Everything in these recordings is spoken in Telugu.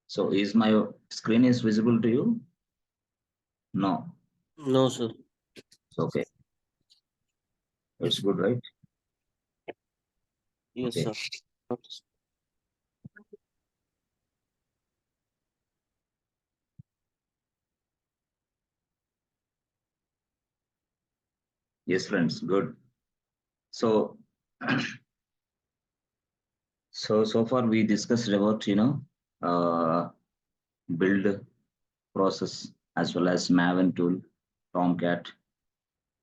So is my screen is visible to you? No. No, sir. Okay. It's good, right? Yes, Okay. sir. Yes, friends. Good. So, so far we discussed about, build process as well as Maven tool, Tomcat.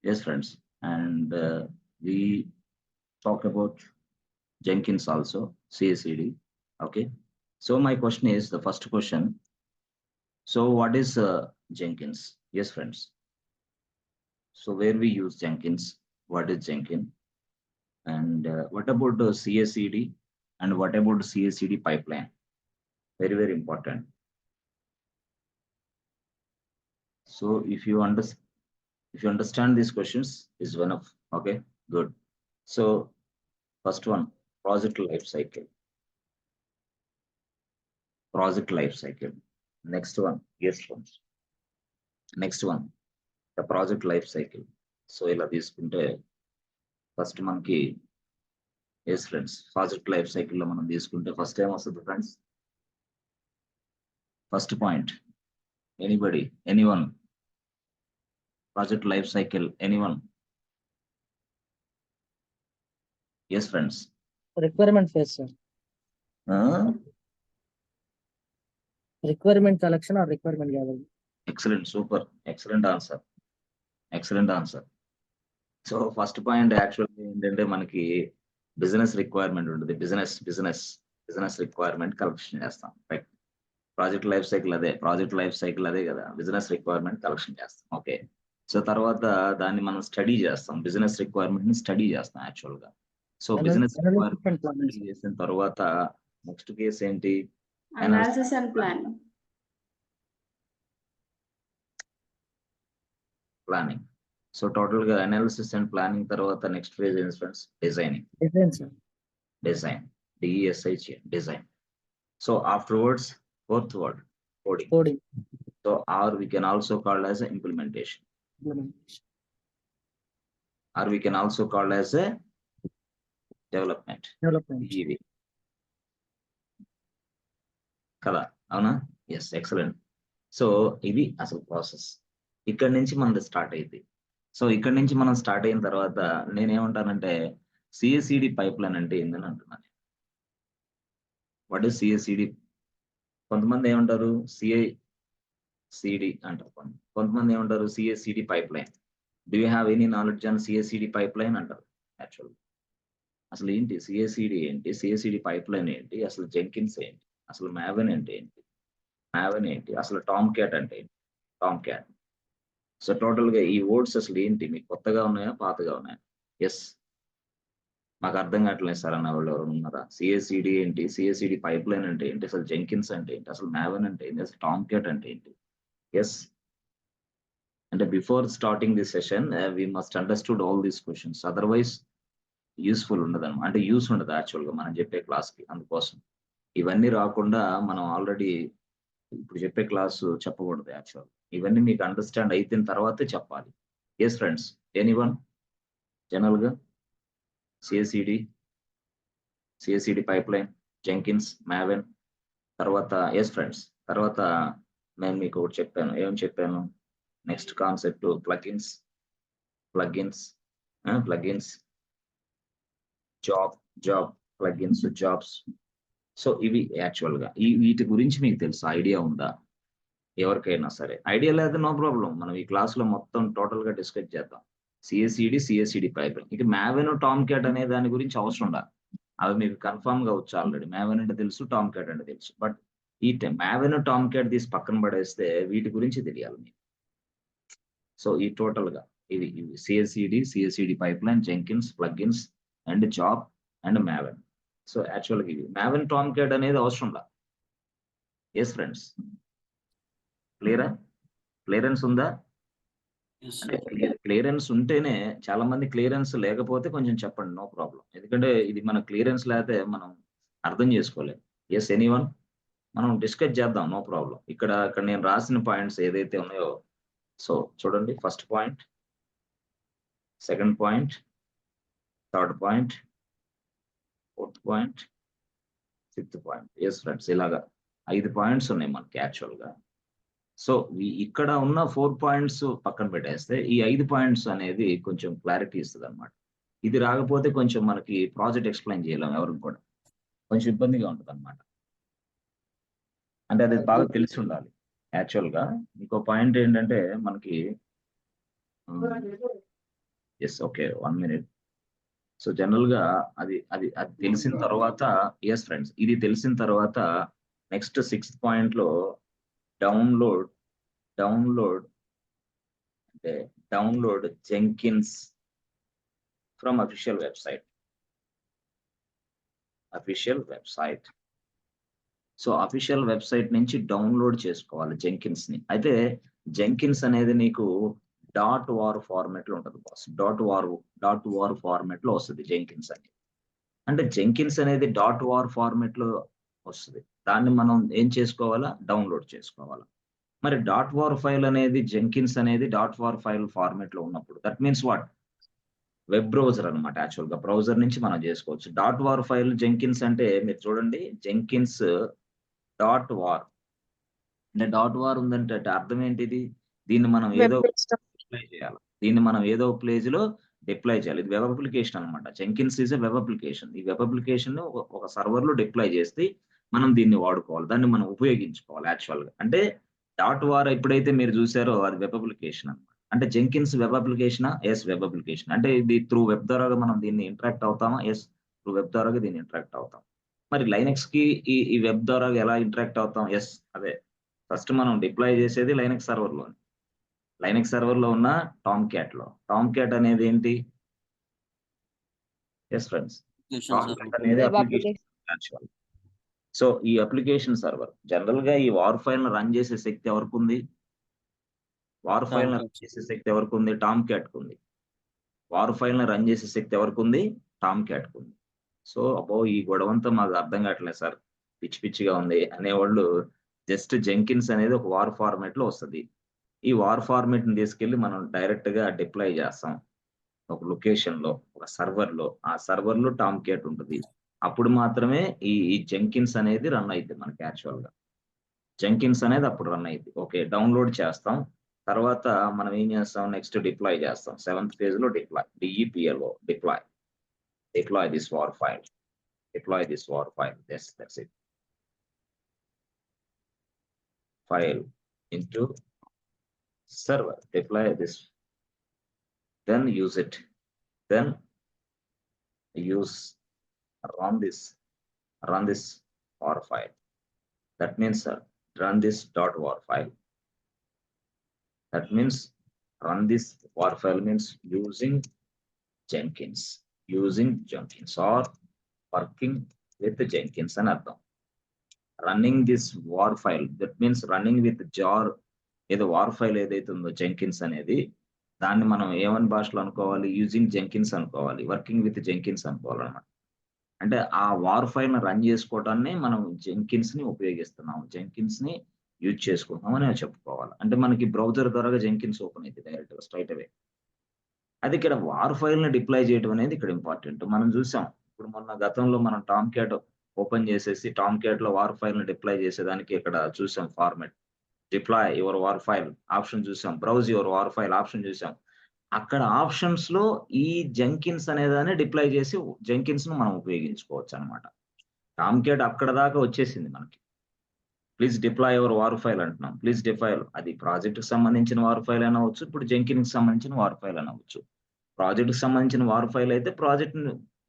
Yes, friends. And we talk about Jenkins also, CACD. Okay. So my question is the first question. So what is Jenkins? Yes, friends. So where we use Jenkins? What is Jenkins? And what about the CACD? And what about the CACD pipeline? Very, very important. So if you understand these questions, is one of okay, good. So first one, project life cycle. Project life cycle. Next one, yes, friends. Next one, the project life cycle. So ఇలా తీసుకుంటే ఫస్ట్ మనకి ఎస్ ఫ్రెండ్స్ ప్రాజెక్ట్ లైఫ్ సైకిల్లో మనం తీసుకుంటే ఫస్ట్ ఏం వస్తుంది friends first point anybody anyone project life cycle, anyone? Yes, friends. Requirement phase, sir. Requirement collection or requirement gathering? Excellent, super, excellent answer. Excellent answer. So first point actually ఏంటంటే మనకి బిజినెస్ రిక్వైర్మెంట్ ఉంటుంది. బిజినెస్ రిక్వైర్మెంట్ కలెక్షన్ చేస్తాం. రైట్. ప్రాజెక్ట్ లైఫ్ సైకిల్ అదే కదా, బిజినెస్ రిక్వైర్మెంట్ కలెక్షన్ చేస్తాం. ఓకే. సో తర్వాత దాన్ని మనం స్టడీ చేస్తాం, బిజినెస్ రిక్వైర్మెంట్ ని స్టడీ చేస్తాం యాక్చువల్ గా. సో బిజినెస్ రిక్వైర్మెంట్ స్టడీ చేసిన తర్వాత నెక్స్ట్ కేసు ఏంటి? Analysis and planning. Planning. So total గా అనాలిసిస్ అండ్ ప్లానింగ్ తర్వాత నెక్స్ట్ ఫేజ్ ఏంటి friends? Designing. Design, DESI, design. So afterwards fourth word coding. So are we can also call as implementation. Or we can also call as a development. ఇవి కదా, అవునా? Yes, excellent. సో ఇది అసలు ప్రాసెస్. ఇక్కడ నుంచి మనది స్టార్ట్ అయింది. సో ఇక్కడ నుంచి మనం స్టార్ట్ అయిన తర్వాత నేనేమంటానంటే CACD పైప్ లైన్ అంటే ఏందని అంటున్నాను. What is CACD? కొంతమంది ఏమంటారు CACD అంటారు, కొంతమంది ఏమంటారు CACD pipe line. Do you have any knowledge on CACD pipe line అంటారు. యాక్చువల్ అసలు ఏంటి CACD ఏంటి, CACD పైప్ లైన్ ఏంటి, అసలు జెంకిన్స్ ఏంటి, అసలు మ్యావెన్ అంటే ఏంటి, అసలు టామ్ క్యాట్ అంటే ఏంటి, టామ్ క్యాట్. సో టోటల్ గా ఈ వర్డ్స్ అసలు ఏంటి, మీకు కొత్తగా ఉన్నాయా పాతగా ఉన్నాయా? ఎస్, మాకు అర్థం కావట్లేదు సార్ అన్న వాళ్ళు ఎవరు ఉన్నారా? CACD ఏంటి, CACD పైప్ లైన్ అంటే ఏంటి, అసలు జెంకిన్స్ అంటే ఏంటి, అసలు మ్యావెన్ అంటే ఏంటి, అసలు టామ్ క్యాట్ అంటే ఏంటి? ఎస్, అంటే before starting this session we must understood all these questions, otherwise useful ఉండదు అనమాట. అంటే యూస్ ఉండదు యాక్చువల్ గా మనం చెప్పే క్లాస్ కి. అందుకోసం ఇవన్నీ రాకుండా మనం ఆల్రెడీ ఇప్పుడు చెప్పే క్లాసు చెప్పకూడదు యాక్చువల్. ఇవన్నీ మీకు అండర్స్టాండ్ అయిపోయిన తర్వాతే చెప్పాలి. ఎస్ ఫ్రెండ్స్, ఎనీవన్ జనరల్ గా CACD pipe line, Jenkins, maven తర్వాత ఎస్ ఫ్రెండ్స్. తర్వాత నేను మీకు ఒకటి చెప్పాను, ఏం చెప్పాను? Next concept plugins, job plugins, jobs. So ఇవి యాక్చువల్ గా వీటి గురించి మీకు తెలుసు, ఐడియా ఉందా ఎవరికైనా సరే? ఐడియా లేదు, నో ప్రాబ్లం, మనం ఈ క్లాస్ లో మొత్తం టోటల్ గా డిస్కస్ చేద్దాం. CACD pipe line. ఇక మ్యావెన్, టామ్ క్యాట్ అనే దాని గురించి అవసరం ఉండాలి, అవి మీకు కన్ఫర్మ్ గా వచ్చు ఆల్రెడీ. మ్యావెన్ అంటే తెలుసు, టామ్ క్యాట్ అంటే తెలుసు. బట్ ఈ మ్యావెన్, టామ్ క్యాట్ తీసి పక్కన పడేస్తే వీటి గురించి తెలియాలి మీకు. సో ఈ టోటల్ గా ఇది CACD pipe line, Jenkins, plugins and job and maven. So యాక్చువల్గా ఇది మ్యావెన్, టామ్ క్యాట్ అనేది అవసరం లా. ఎస్ ఫ్రెండ్స్, క్లియరెన్స్ ఉందా? అంటే క్లియరెన్స్ ఉంటేనే, చాలా మంది క్లియరెన్స్ లేకపోతే కొంచెం చెప్పండి, నో ప్రాబ్లం. ఎందుకంటే ఇది మన క్లియరెన్స్ లేకపోతే మనం అర్థం చేసుకోలేము. Yes, anyone? మనం డిస్కస్ చేద్దాం, నో ప్రాబ్లం. ఇక్కడ నేను రాసిన పాయింట్స్ ఏదైతే ఉన్నాయో, సో చూడండి, first point, second point, third point, fourth point, fifth point. Yes friends, ఇలాగా 5 పాయింట్స్ ఉన్నాయి మనకి యాక్చువల్గా. సో ఇక్కడ ఉన్న 4 పాయింట్స్ పక్కన పెట్టేస్తే ఈ 5 పాయింట్స్ అనేది కొంచెం క్లారిటీ ఇస్తుంది అనమాట. ఇది రాకపోతే కొంచెం మనకి ప్రాజెక్ట్ ఎక్స్ప్లెయిన్ చేయలేం ఎవరికి కూడా, కొంచెం ఇబ్బందిగా ఉంటుంది అనమాట. అంటే అది బాగా తెలిసి ఉండాలి యాక్చువల్గా. ఇంకో పాయింట్ ఏంటంటే మనకి, yes okay, 1 minute. So general గా అది అది అది తెలిసిన తర్వాత, ఎస్ ఫ్రెండ్స్, ఇది తెలిసిన తర్వాత నెక్స్ట్ 6th పాయింట్ లో డౌన్లోడ్ అంటే download Jenkins from official website. So official website నుంచి డౌన్లోడ్ చేసుకోవాలి జెంకిన్స్ ని. అయితే జెంకిన్స్ అనేది నీకు .war ఫార్మాట్ లో ఉంటుంది బాస్. .war ఫార్మాట్ లో వస్తుంది జెంకిన్స్ అనేది. అంటే జెంకిన్స్ అనేది .war ఫార్మాట్ లో వస్తుంది. దాన్ని మనం ఏం చేసుకోవాలా, డౌన్లోడ్ చేసుకోవాలా. మరి .war ఫైల్ అనేది, జెంకిన్స్ అనేది .war ఫైల్ ఫార్మాట్ లో ఉన్నప్పుడు that means what, web browser అనమాట. యాక్చువల్ గా బ్రౌజర్ నుంచి మనం చేసుకోవచ్చు. .war ఫైల్ జెంకిన్స్ అంటే మీరు చూడండి, జెంకిన్స్ .war అంటే .war ఉందంటే అర్థం ఏంటిది, దీన్ని మనం ఏదో డిప్లాయ్ చేయాలి. దీన్ని మనం ఏదో ప్లేస్ లో డిప్లాయ్ చేయాలి. ఇది వెబ్ అప్లికేషన్ అనమాట. Jenkins is a web application. ఈ వెబ్ అప్లికేషన్ ఒక సర్వర్ లో డిప్లాయ్ చేస్తే మనం దీన్ని వాడుకోవాలి, దాన్ని మనం ఉపయోగించుకోవాలి యాక్చువల్ గా. అంటే .war ఎప్పుడైతే మీరు చూసారో అది వెబ్ అప్లికేషన్ అనమాట. అంటే జెంకిన్స్ వెబ్ అప్లికేషనా? Yes, web application. అంటే ఇది త్రూ వెబ్ ద్వారా మనం దీన్ని ఇంటరాక్ట్ అవుతామా? ఎస్, త్రూ వెబ్ ద్వారా దీన్ని ఇంటరాక్ట్ అవుతాం. మరి లైనక్స్ కి ఈ వెబ్ ద్వారా ఎలా ఇంటరాక్ట్ అవుతాం? ఎస్, అదే ఫస్ట్ మనం డిప్లాయ్ చేసేది లైనక్స్ సర్వర్ లో. లైనక్స్ సర్వర్ లో ఉన్న టామ్ క్యాట్ అనేది ఏంటి? ఎస్ ఫ్రెండ్స్, టామ్ క్యాట్ అనేది అప్లికేషన్ యాక్చువల్. సో ఈ అప్లికేషన్ సర్వర్ జనరల్ గా ఈ వార్ ఫైల్ ను రన్ చేసే శక్తి ఎవరికి ఉంది? టామ్ క్యాట్ కు ఉంది. వార్ ఫైల్ ను రన్ చేసే శక్తి ఎవరికి ఉంది? టామ్ క్యాట్ కు ఉంది. సో అబ్బో, ఈ గొడవంతా మాకు అర్థం కావట్లేదు సార్, పిచ్చిగా ఉంది అనేవాళ్ళు, జస్ట్ జెంకిన్స్ అనేది ఒక వార్ ఫార్మాట్ లో వస్తుంది. ఈ వార్ ఫార్మాట్ ని తీసుకెళ్లి మనం డైరెక్ట్ గా డిప్లాయ్ చేస్తాం ఒక లొకేషన్ లో, ఒక సర్వర్ లో. ఆ సర్వర్ లో టామ్ క్యాట్ ఉంటుంది. అప్పుడు మాత్రమే ఈ జెంకిన్స్ అనేది రన్ అయింది మనకి యాక్చువల్ గా. జెంకిన్స్ అనేది అప్పుడు రన్ అయింది. ఓకే, డౌన్లోడ్ చేస్తాం. తర్వాత మనం ఏం చేస్తాం, నెక్స్ట్ డిప్లాయ్ చేస్తాం. 7th phase లో deploy, DEPLO, deploy this war file. That's it. File into server, deploy this, then use it, then run this war file. That means run this .war file. That means run this war file means using Jenkins or working with Jenkins అని అర్థం. Running this war file, that means running with jar. ఏదో వార్ ఫైల్ ఏదైతే ఉందో జెంకిన్స్ అనేది, దాన్ని మనం ఏమని భాషలో అనుకోవాలి, యూజింగ్ జెంకిన్స్ అనుకోవాలి, వర్కింగ్ విత్ జెంకిన్స్ అనుకోవాలన్నమాట. అంటే ఆ వార్ ఫైల్ ని రన్ చేసుకోవడాన్ని మనం జెంకిన్స్ ని ఉపయోగిస్తున్నాం, జెంకిన్స్ ని యూజ్ చేసుకుంటున్నాం అని చెప్పుకోవాలి. అంటే మనకి బ్రౌజర్ ద్వారా జెంకిన్స్ ఓపెన్ అయితే డైరెక్ట్ గా స్ట్రైట్ అవే. అది ఇక్కడ వార్ ఫైల్ ని డిప్లాయ్ చేయడం అనేది ఇక్కడ ఇంపార్టెంట్. మనం చూసాం ఇప్పుడు మొన్న గతంలో మనం టామ్ క్యాట్ ఓపెన్ చేసేసి టామ్ క్యాట్ లో వార్ ఫైల్ ని డిప్లాయ్ చేసేదానికి ఇక్కడ చూసాం format, deploy your war file option చూసాం, browse your war file option చూసాం. అక్కడ ఆప్షన్స్ లో ఈ జెంకిన్స్ అనేదాన్ని డిప్లాయ్ చేసి జెంకిన్స్ ను మనం ఉపయోగించుకోవచ్చు అనమాట. టామ్ క్యాట్ అక్కడ దాకా వచ్చేసింది మనకి. Please deploy your war file అంటున్నాం. ప్లీజ్ డిప్లాయ్, అది ప్రాజెక్ట్ కి సంబంధించిన వార్ ఫైల్ అయినా అవచ్చు, ఇప్పుడు జెంకిన్స్ కి సంబంధించిన వార్ ఫైల్ అయినా అవచ్చు. ప్రాజెక్ట్ కి సంబంధించిన వార్ ఫైల్ అయితే ప్రాజెక్ట్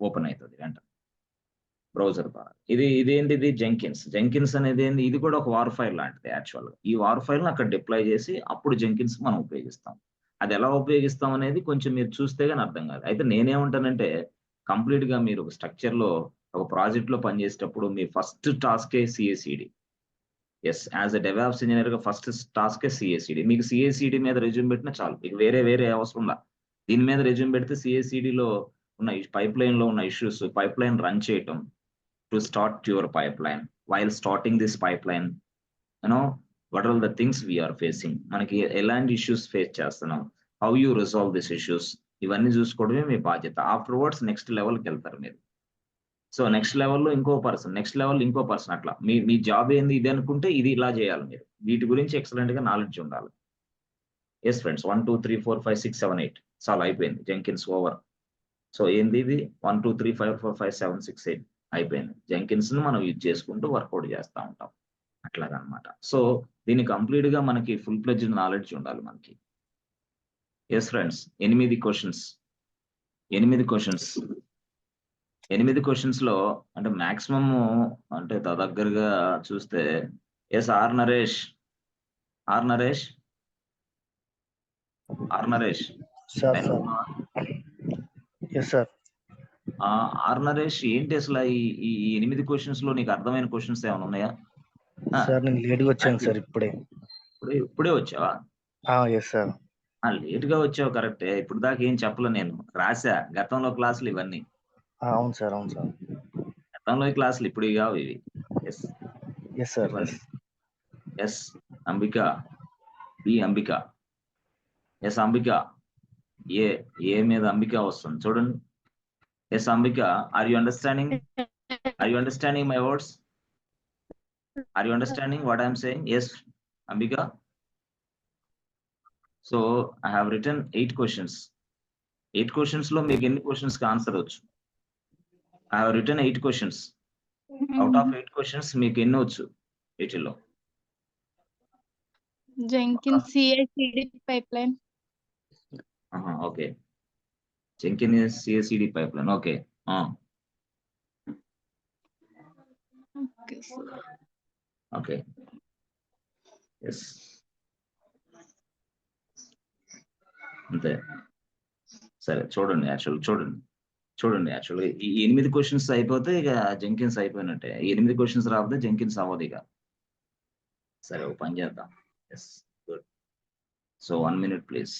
ఓపెన్ అవుతుంది వెంట బ్రౌజర్ ద్వారా. ఇదేంటిది, జెంకిన్స్ అనేది ఏంది, ఇది కూడా ఒక వార్ ఫైల్ లాంటిది యాక్చువల్ గా. ఈ వార్ ఫైల్ ని అక్కడ డిప్లాయ్ చేసి అప్పుడు జెంకిన్స్ మనం ఉపయోగిస్తాం. అది ఎలా ఉపయోగిస్తాం అనేది కొంచెం మీరు చూస్తే గానీ అర్థం కాదు. అయితే నేనేమంటానంటే, కంప్లీట్ గా మీరు ఒక స్ట్రక్చర్ లో, ఒక ప్రాజెక్ట్ లో పనిచేసేటప్పుడు మీ ఫస్ట్ టాస్కే CI/CD. Yes, as a DevOps engineer గా ఫస్ట్ టాస్కే CI/CD. మీకు CI/CD మీద రెజ్యూమ్ పెట్టినా చాలు, మీకు వేరే అవసరం లా. దీని మీద రెజ్యూమ్ పెడితే CI/CD లో ఉన్న పైప్ లైన్ లో ఉన్న ఇష్యూస్, పైప్ లైన్ రన్ చేయటం, to start your pipe line, while starting this pipeline, what are the things we are facing, మనకి ఎలాంటి ఇష్యూస్ ఫేస్ చేస్తున్నాం, how you resolve this issues, ఇవన్నీ చూసుకోవడమే మీ బాధ్యత. ఆఫ్టర్వర్డ్స్ నెక్స్ట్ లెవెల్కి వెళ్తారు మీరు. సో నెక్స్ట్ లెవెల్లో ఇంకో పర్సన్, నెక్స్ట్ లెవెల్ ఇంకో పర్సన్, అట్లా మీ జాబ్ ఏంది ఇది అనుకుంటే ఇది ఇలా చేయాలి మీరు. వీటి గురించి ఎక్సలెంట్ గా నాలెడ్జ్ ఉండాలి. ఎస్ ఫ్రెండ్స్, 1 2 3 4 5 6 7 8 చాలా అయిపోయింది. Jenkins over. సో ఏంది ఇది 1 2 3 5 4 5 7 6 8 అయిపోయింది. జెంకిన్స్ ని మనం యూజ్ చేసుకుంటూ వర్కౌట్ చేస్తూ ఉంటాం అట్లాగనమాట. సో దీన్ని కంప్లీట్ గా మనకి ఫుల్ ప్లెడ్జ్డ్ నాలెడ్జ్ ఉండాలి మనకి. Yes friends, 8 questions. 8 క్వశ్చన్స్ లో అంటే మాక్సిమం అంటే దగ్గరగా చూస్తే S R Naresh sir yes sir. R Naresh, ఏంటి అసలు ఈ 8 క్వశ్చన్స్ లో నీకు అర్థమైన క్వశ్చన్స్ ఏమైనా ఉన్నాయా? సార్ నేను లేట్గా వచ్చాను సార్ ఇప్పుడే వచ్చావా? Yes sir. లేట్ గా వచ్చావు కరెక్టే. ఇప్పుడు దాకా ఏం చెప్పలే, నేను రాసా గతంలో క్లాసులు ఇవన్నీ. అవును సార్. గతంలో క్లాసులు ఇప్పుడు కావు ఇవి. Yes sir. Yes Ambika, B Ambika. Yes Ambika, ఏ మీద అంబిక వస్తుంది చూడండి. Yes Ambika, are you understanding my words? Are you understanding what I'm saying? Yes Ambika. So I have written 8 questions. 8 questions లో మీకు ఎన్ని క్వశ్చన్స్ కి ఆన్సర్ వచ్చు? I have written 8 questions. Out of 8 questions మీకు ఎన్ని వచ్చు వీటిల్లో? Jenkins CI/CD pipeline. Okay, Jenkins CI/CD pipeline. Okay. Okay, sir. Okay. Yes, అంతే. సరే చూడండి, యాక్చువల్గా ఈ 8 క్వశ్చన్స్ అయిపోతే ఇక జెంకిన్స్ అయిపోయినట్టే. 8 క్వశ్చన్స్ రాకపోతే జెంకిన్స్ అవ్వదు ఇక. సరే, ఒక పని చేద్దాం. Yes, good. So 1 minute please.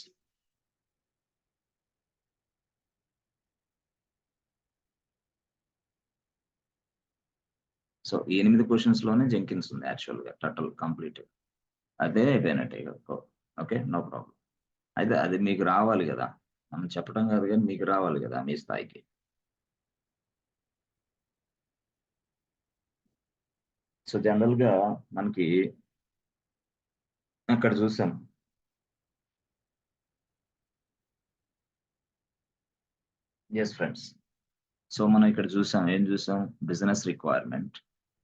So ఈ 8 క్వశ్చన్స్ లోనే జెంకిన్స్ ఉంది యాక్చువల్గా టోటల్ కంప్లీట్. అదే అయిపోయినట్టే ఇక. Okay, no problem. అయితే అది మీకు రావాలి కదా, మనం చెప్పడం కాదు కానీ మీకు రావాలి కదా మీ స్థాయికి. సో జనరల్ గా మనకి అక్కడ చూసాం, ఎస్ ఫ్రెండ్స్. సో మనం ఇక్కడ చూసాం, ఏం చూసాం? Business requirement,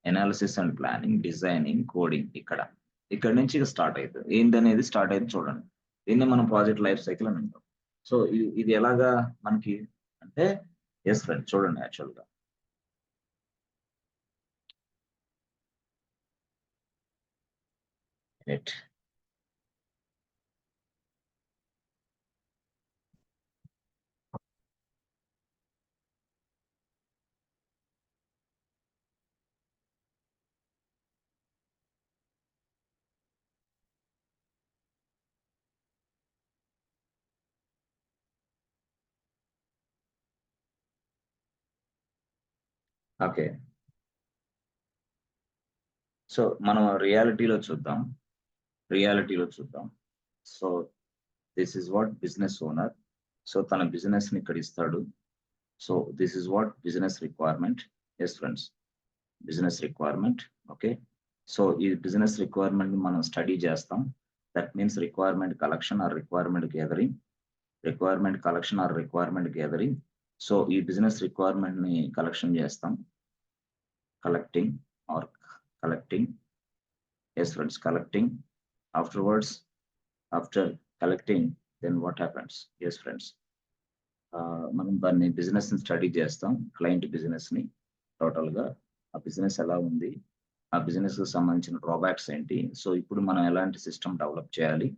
analysis and planning, designing, coding. ఇక్కడ నుంచి ఇక స్టార్ట్ అవుతుంది. ఏంటనేది స్టార్ట్ అయింది చూడండి. దీన్ని మనం ప్రాజెక్ట్ లైఫ్ సైకిల్ అని అంటాం. సో ఇది ఎలాగా మనకి అంటే, ఎస్ ఫ్రెండ్స్ చూడండి, యాక్చువల్గా ఓకే. సో మనం రియాలిటీలో చూద్దాం. So this is what business owner. So తన బిజినెస్ ని ఇక్కడ ఇస్తాడు. So this is what business requirement. Yes friends, business requirement. Okay. So ఈ బిజినెస్ రిక్వైర్మెంట్ ని మనం స్టడీ చేస్తాం. That means requirement collection or requirement gathering. So ఈ బిజినెస్ రిక్వైర్మెంట్ ని కలెక్షన్ చేస్తాం. Collecting. Yes friends, collecting. After collecting, then what happens? Yes friends, మనం దాన్ని బిజినెస్ ని స్టడీ చేస్తాం. క్లయింట్ బిజినెస్ ని టోటల్ గా, ఆ బిజినెస్ ఎలా ఉంది, ఆ బిజినెస్ కి సంబంధించిన డ్రాబ్యాక్స్ ఏంటి. సో ఇప్పుడు మనం ఎలాంటి సిస్టమ్ డెవలప్ చేయాలి.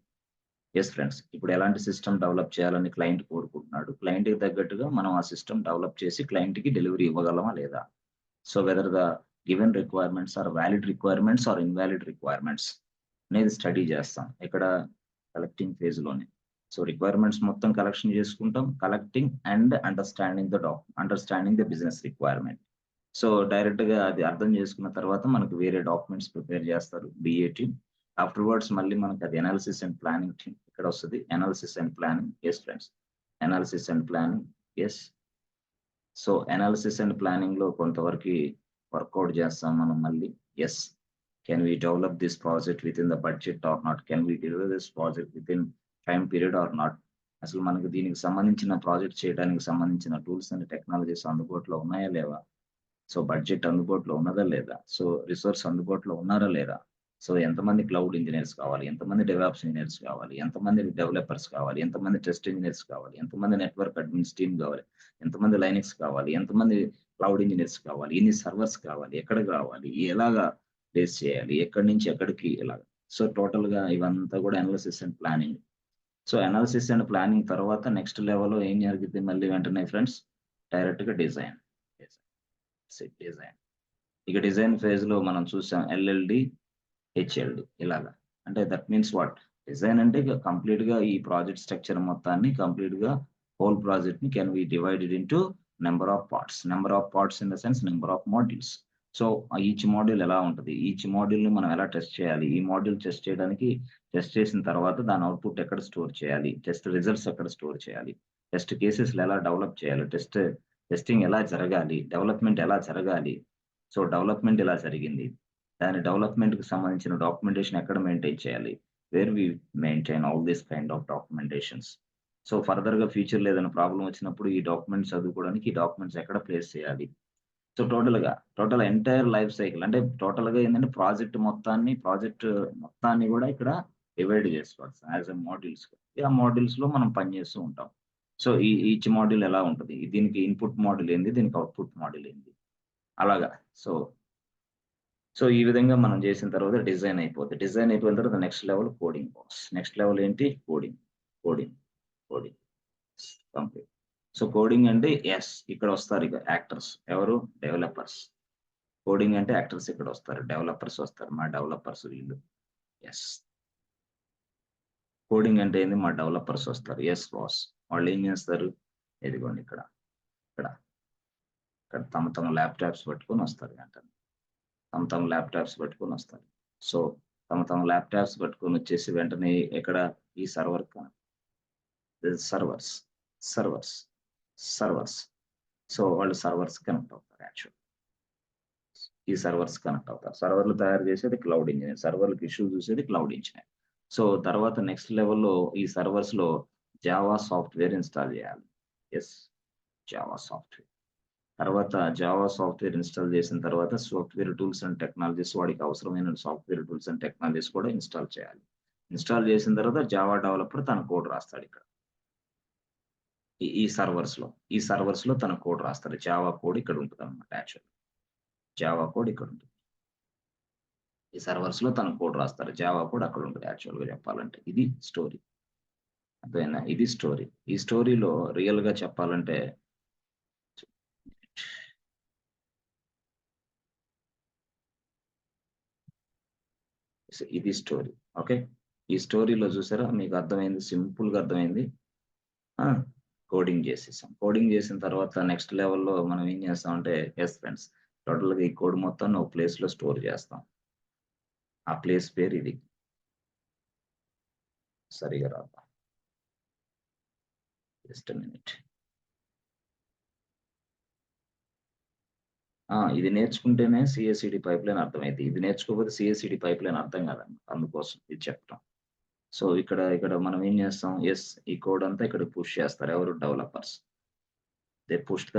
ఎస్ ఫ్రెండ్స్, ఇప్పుడు ఎలాంటి సిస్టమ్ డెవలప్ చేయాలని క్లయింట్ కోరుకుంటున్నాడు. క్లయింట్ కి తగ్గట్టుగా మనం ఆ సిస్టమ్ డెవలప్ చేసి క్లయింట్ కి డెలివరీ ఇవ్వగలమా లేదా. So whether the given requirements are valid requirements or invalid requirements అనేది స్టడీ చేస్తాం ఇక్కడ కలెక్టింగ్ ఫేజ్ లోనే. సో రిక్వైర్మెంట్స్ మొత్తం కలెక్షన్ చేసుకుంటాం. Collecting and understanding the business requirement. So direct గా అది అర్థం చేసుకున్న తర్వాత మనకు వేరే డాక్యుమెంట్స్ ప్రిపేర్ చేస్తారు బిఏ టీమ్. ఆఫ్టర్వర్డ్స్ మళ్ళీ మనకి అది అనాలిసిస్ అండ్ ప్లానింగ్ టీమ్ ఇక్కడ వస్తుంది. Analysis and planning, yes friends, analysis and planning, yes. So analysis and planning లో కొంతవరకు వర్కౌట్ చేస్తాం మనం మళ్ళీ. Yes, can we develop this project within the budget or not, can we deliver this project within time period or not, అసలు మనకు దీనికి సంబంధించిన ప్రాజెక్ట్ చేయడానికి సంబంధించిన టూల్స్ అండ్ టెక్నాలజీస్ అందుబాటులో ఉన్నాయా లేవా, సో బడ్జెట్ అందుబాటులో ఉన్నదా లేదా, సో రిసోర్స్ అందుబాటులో ఉన్నారా లేదా, సో ఎంతమంది క్లౌడ్ ఇంజనీర్స్ కావాలి, ఎంతమంది డెవలప్స్ ఇంజనీర్స్ కావాలి, ఎంతమంది డెవలపర్స్ కావాలి, ఎంతమంది టెస్ట్ ఇంజనీర్స్ కావాలి, ఎంతమంది నెట్వర్క్ అడ్మిన్స్ టీమ్ కావాలి, ఎంతమంది లైనక్స్ కావాలి, ఎంతమంది క్లౌడ్ ఇంజనీర్స్ కావాలి, ఎన్ని సర్వర్స్ కావాలి, ఎక్కడ కావాలి, ఎలాగా ప్లేస్ చేయాలి, ఎక్కడి నుంచి ఎక్కడికి ఎలాగా. సో టోటల్ గా ఇవంతా కూడా analysis and planning. So analysis and planning తర్వాత నెక్స్ట్ లెవెల్ ఏం జరుగుతుంది మళ్ళీ వెంటనే ఫ్రెండ్స్, డైరెక్ట్ గా డిజైన్. డిజైన్ ఇక డిజైన్ ఫేజ్ లో మనం చూసాం ఎల్ఎల్డి, హెచ్ఎల్డి ఇలాగా. అంటే దట్ మీన్స్ వాట్, డిజైన్ అంటే ఇక కంప్లీట్ గా ఈ ప్రాజెక్ట్ స్ట్రక్చర్ మొత్తాన్ని కంప్లీట్ గా హోల్ ప్రాజెక్ట్ ని can be divided into number of parts in the sense number of modules. So each module ఎలా ఉంటుంది, ఈచ్ మాడ్యూల్ ని మనం ఎలా టెస్ట్ చేయాలి, ఈ మాడ్యూల్ టెస్ట్ చేయడానికి టెస్ట్ చేసిన తర్వాత దాని అవుట్పుట్ ఎక్కడ స్టోర్ చేయాలి, టెస్ట్ రిజల్ట్స్ ఎక్కడ స్టోర్ చేయాలి, టెస్ట్ కేసెస్ ఎలా డెవలప్ చేయాలి, టెస్టింగ్ ఎలా జరగాలి, డెవలప్మెంట్ ఎలా జరగాలి. సో డెవలప్మెంట్ ఎలా జరిగింది, దాని డెవలప్మెంట్ కి సంబంధించిన డాక్యుమెంటేషన్ ఎక్కడ మెయింటైన్ చేయాలి, where we maintain all this kind of documentations. So further గా ఫ్యూచర్ లో ఏదైనా ప్రాబ్లం వచ్చినప్పుడు ఈ డాక్యుమెంట్స్ చదువుకోవడానికి ఈ డాక్యుమెంట్స్ ఎక్కడ ప్లేస్ చేయాలి. So total entire life cycle అంటే టోటల్ గా ఏంటంటే ప్రాజెక్ట్ మొత్తాన్ని కూడా ఇక్కడ డివైడ్ చేసుకోవచ్చు యాజ్ ఎ మాడ్యూల్స్. ఆ మాడ్యూల్స్ లో మనం పనిచేస్తూ ఉంటాం. సో ఈచ్ మాడ్యూల్ ఎలా ఉంటుంది, దీనికి ఇన్పుట్ మాడ్యూల్ ఏంది, దీనికి అవుట్పుట్ మాడ్యూల్ ఏంది, అలాగా. సో సో ఈ విధంగా మనం చేసిన తర్వాత డిజైన్ అయిపోతుంది. డిజైన్ అయిపోయిన తర్వాత next level coding box. Next level ఏంటి, కోడింగ్ కంప్లీట్. సో కోడింగ్ అంటే ఎస్ ఇక్కడ వస్తారు ఇక యాక్టర్స్, ఎవరు, డెవలపర్స్. కోడింగ్ అంటే యాక్టర్స్ ఇక్కడ వస్తారు, డెవలపర్స్ వస్తారు, మా డెవలపర్స్ వీళ్ళు. ఎస్, కోడింగ్ అంటే ఏంది, మా డెవలపర్స్ వస్తారు. ఎస్ బాస్, వాళ్ళు ఏం చేస్తారు, ఇదిగోండి ఇక్కడ ఇక్కడ ఇక్కడ తమ ల్యాప్టాప్స్ పట్టుకొని వస్తారు వెంటనే, తమ ల్యాప్టాప్స్ పట్టుకొని వస్తారు. సో తమ ల్యాప్టాప్స్ పట్టుకొని వచ్చేసి వెంటనే ఎక్కడ, ఈ సర్వర్స్ సర్వర్స్. సో వాళ్ళు సర్వర్స్ కనెక్ట్ అవుతారు. యాక్చువల్ ఈ సర్వర్స్ కనెక్ట్ అవుతారు. సర్వర్లు తయారు చేసేది క్లౌడ్ ఇంజనీర్, సర్వర్లకు ఇష్యూ చూసేది క్లౌడ్ ఇంజనీర్. సో తర్వాత నెక్స్ట్ లెవెల్లో ఈ సర్వర్స్ లో జావా సాఫ్ట్వేర్ ఇన్స్టాల్ చేయాలి. Yes, Java software. తర్వాత జావా సాఫ్ట్వేర్ ఇన్స్టాల్ చేసిన తర్వాత సాఫ్ట్వేర్ టూల్స్ అండ్ టెక్నాలజీస్, వాడికి అవసరమైన సాఫ్ట్వేర్ టూల్స్ అండ్ టెక్నాలజీస్ కూడా ఇన్స్టాల్ చేయాలి. ఇన్స్టాల్ చేసిన తర్వాత జావా డెవలపర్ తన కోడ్ రాస్తాడు ఇక్కడ ఈ సర్వర్స్ లో తన కోడ్ రాస్తాడు. జావా కోడ్ ఇక్కడ ఉంటుంది అనమాట. యాక్చువల్ జావా కోడ్ ఇక్కడ ఉంటుంది, ఈ సర్వర్స్ లో తన కోడ్ రాస్తారు, జావా కోడ్ అక్కడ ఉంటుంది. యాక్చువల్ గా చెప్పాలంటే ఇది స్టోరీ, అర్థమైనా, ఇది స్టోరీ. ఈ స్టోరీలో రియల్ గా చెప్పాలంటే ఇది స్టోరీ. ఓకే, ఈ స్టోరీలో చూసారా మీకు అర్థమైంది, సింపుల్ గా అర్థమైంది. కోడింగ్ చేసేసాం. కోడింగ్ చేసిన తర్వాత నెక్స్ట్ లెవెల్లో మనం ఏం చేస్తామంటే, ఎస్ ఫ్రెండ్స్, టోటల్ గా ఈ కోడ్ మొత్తం ఒక ప్లేస్ లో స్టోర్ చేస్తాం. ఆ ప్లేస్ పేరు ఇది, సరిగా రాద్దాం, జస్ట్ మినిట్. ఇది నేర్చుకుంటేనే సిఎస్సిడి పైప్ లైన్ అర్థమైంది, ఇది నేర్చుకోకపోతే సిఎస్సిడి పైప్ లైన్ అర్థం కాదన్నమాట, అందుకోసం ఇది చెప్తాం. సో ఇక్కడ మనం ఏం చేస్తాం, ఎస్ ఈ కోడ్ అంతా ఇక్కడ పుష్ చేస్తారు, ఎవరు, developers. They push the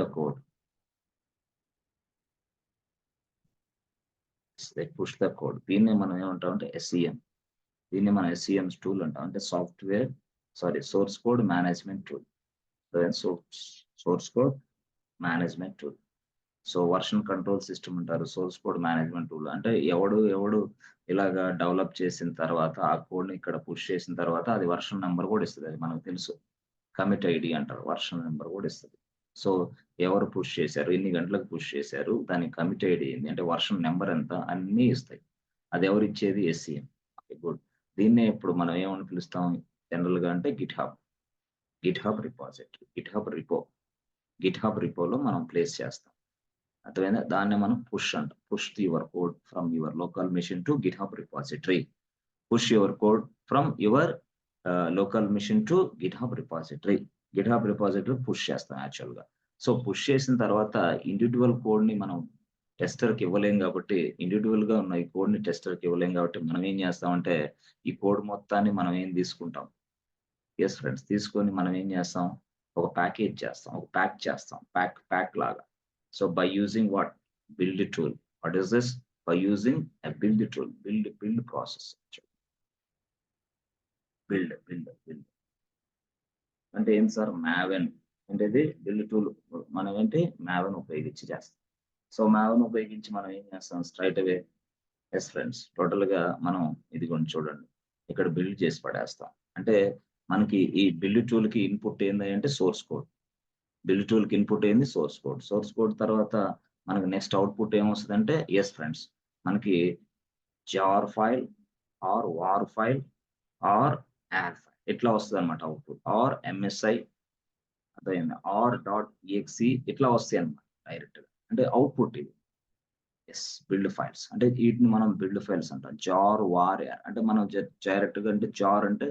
code, దీన్ని మనం ఏమంటాం అంటే ఎస్ఈఎం. దీన్ని మనం ఎస్ఈఎం టూల్ అంటాం, అంటే source code management tool. Source code management tool. So version control system అంటారు సోర్స్ కోడ్ మేనేజ్మెంట్ టూల్. అంటే ఎవడు ఇలాగా డెవలప్ చేసిన తర్వాత ఆ కోడ్ ని ఇక్కడ పుష్ చేసిన తర్వాత అది వర్షన్ నెంబర్ కూడా ఇస్తుంది, అది మనకు తెలుసు. కమిట్ ఐడి అంటారు, వర్షన్ నెంబర్ కూడా ఇస్తుంది. సో ఎవరు పుష్ చేశారు, ఎన్ని గంటలకు పుష్ చేశారు, దానికి కమిట్ ఐడి ఏంది, అంటే వర్షన్ నెంబర్ ఎంత, అన్నీ ఇస్తాయి. అది ఎవరు ఇచ్చేది, ఎస్సీఎం. గుడ్. దీన్నే ఇప్పుడు మనం ఏమని పిలుస్తాం జనరల్ గా అంటే గిట్ హబ్ రిపోలో మనం ప్లేస్ చేస్తాం. అర్థమైందా? దాన్నే మనం పుష్ అంటాం. Push your code from your local machine to GitHub repository. Push your code from your local machine to GitHub repository. GitHub repository push చేస్తాం యాక్చువల్‌గా. సో, పుష్ చేసిన తర్వాత ఇండివిడ్యువల్ కోడ్‌ని మనం టెస్టర్‌కి ఇవ్వలేం కాబట్టి, ఇండివిడ్యువల్‌గా ఉన్న ఈ కోడ్‌ని టెస్టర్‌కి ఇవ్వలేం కాబట్టి, మనం ఏం చేస్తామంటే, ఈ కోడ్ మొత్తాన్ని మనం ఏం తీసుకుంటాం. Yes friends. తీసుకొని మనం ఏం చేస్తాం, ఒక ప్యాకేజ్ చేస్తాం. ఒక ప్యాక్ చేస్తాం. ప్యాక్ లాగా. So, by using what? Build tool. What is this? By using a build tool. Build process. Build. అంటే ఏంటి సార్? మావెన్. అంటే ఇది బిల్డ్ టూల్ మనం ఏంటి మావెన్ ఉపయోగించి చేస్తాం. సో, మావెన్ ఉపయోగించి మనం ఏం చేస్తాం స్ట్రెయిట్ అవే యెస్ ఫ్రెండ్స్. టోటల్‌గా మనం ఇదిగోండి చూడండి. ఇక్కడ బిల్డ్ చేసి పడేస్తాం. అంటే మనకి ఈ బిల్డ్ టూల్‌కి ఇన్‌పుట్ ఏంది అంటే సోర్స్ కోడ్. బిల్డ్ టూల్‌కి ఇన్‌పుట్ ఏంది సోర్స్ కోడ్. సోర్స్ కోడ్ తర్వాత మనకు నెక్స్ట్ అవుట్‌పుట్ ఏమొస్తదంటే యెస్ ఫ్రెండ్స్. మనకి jar file or war file or ear file ఇట్లా వస్తదన్నమాట అవుట్‌పుట్. ఆర్ ఎంఎస్ఐ అర్థమైందా? ఆర్ డాట్ ఈఎక్స్ఈ ఇట్లా వస్తాయన్నమాట డైరెక్ట్‌గా. అంటే అవుట్‌పుట్ ఇది. యెస్. Build files. అంటే వీటిని మనం బిల్డ్ ఫైల్స్ అంటాం. జార్, వార్, యార్ అంటే మనం డైరెక్ట్‌గా అంటే జార్ అంటే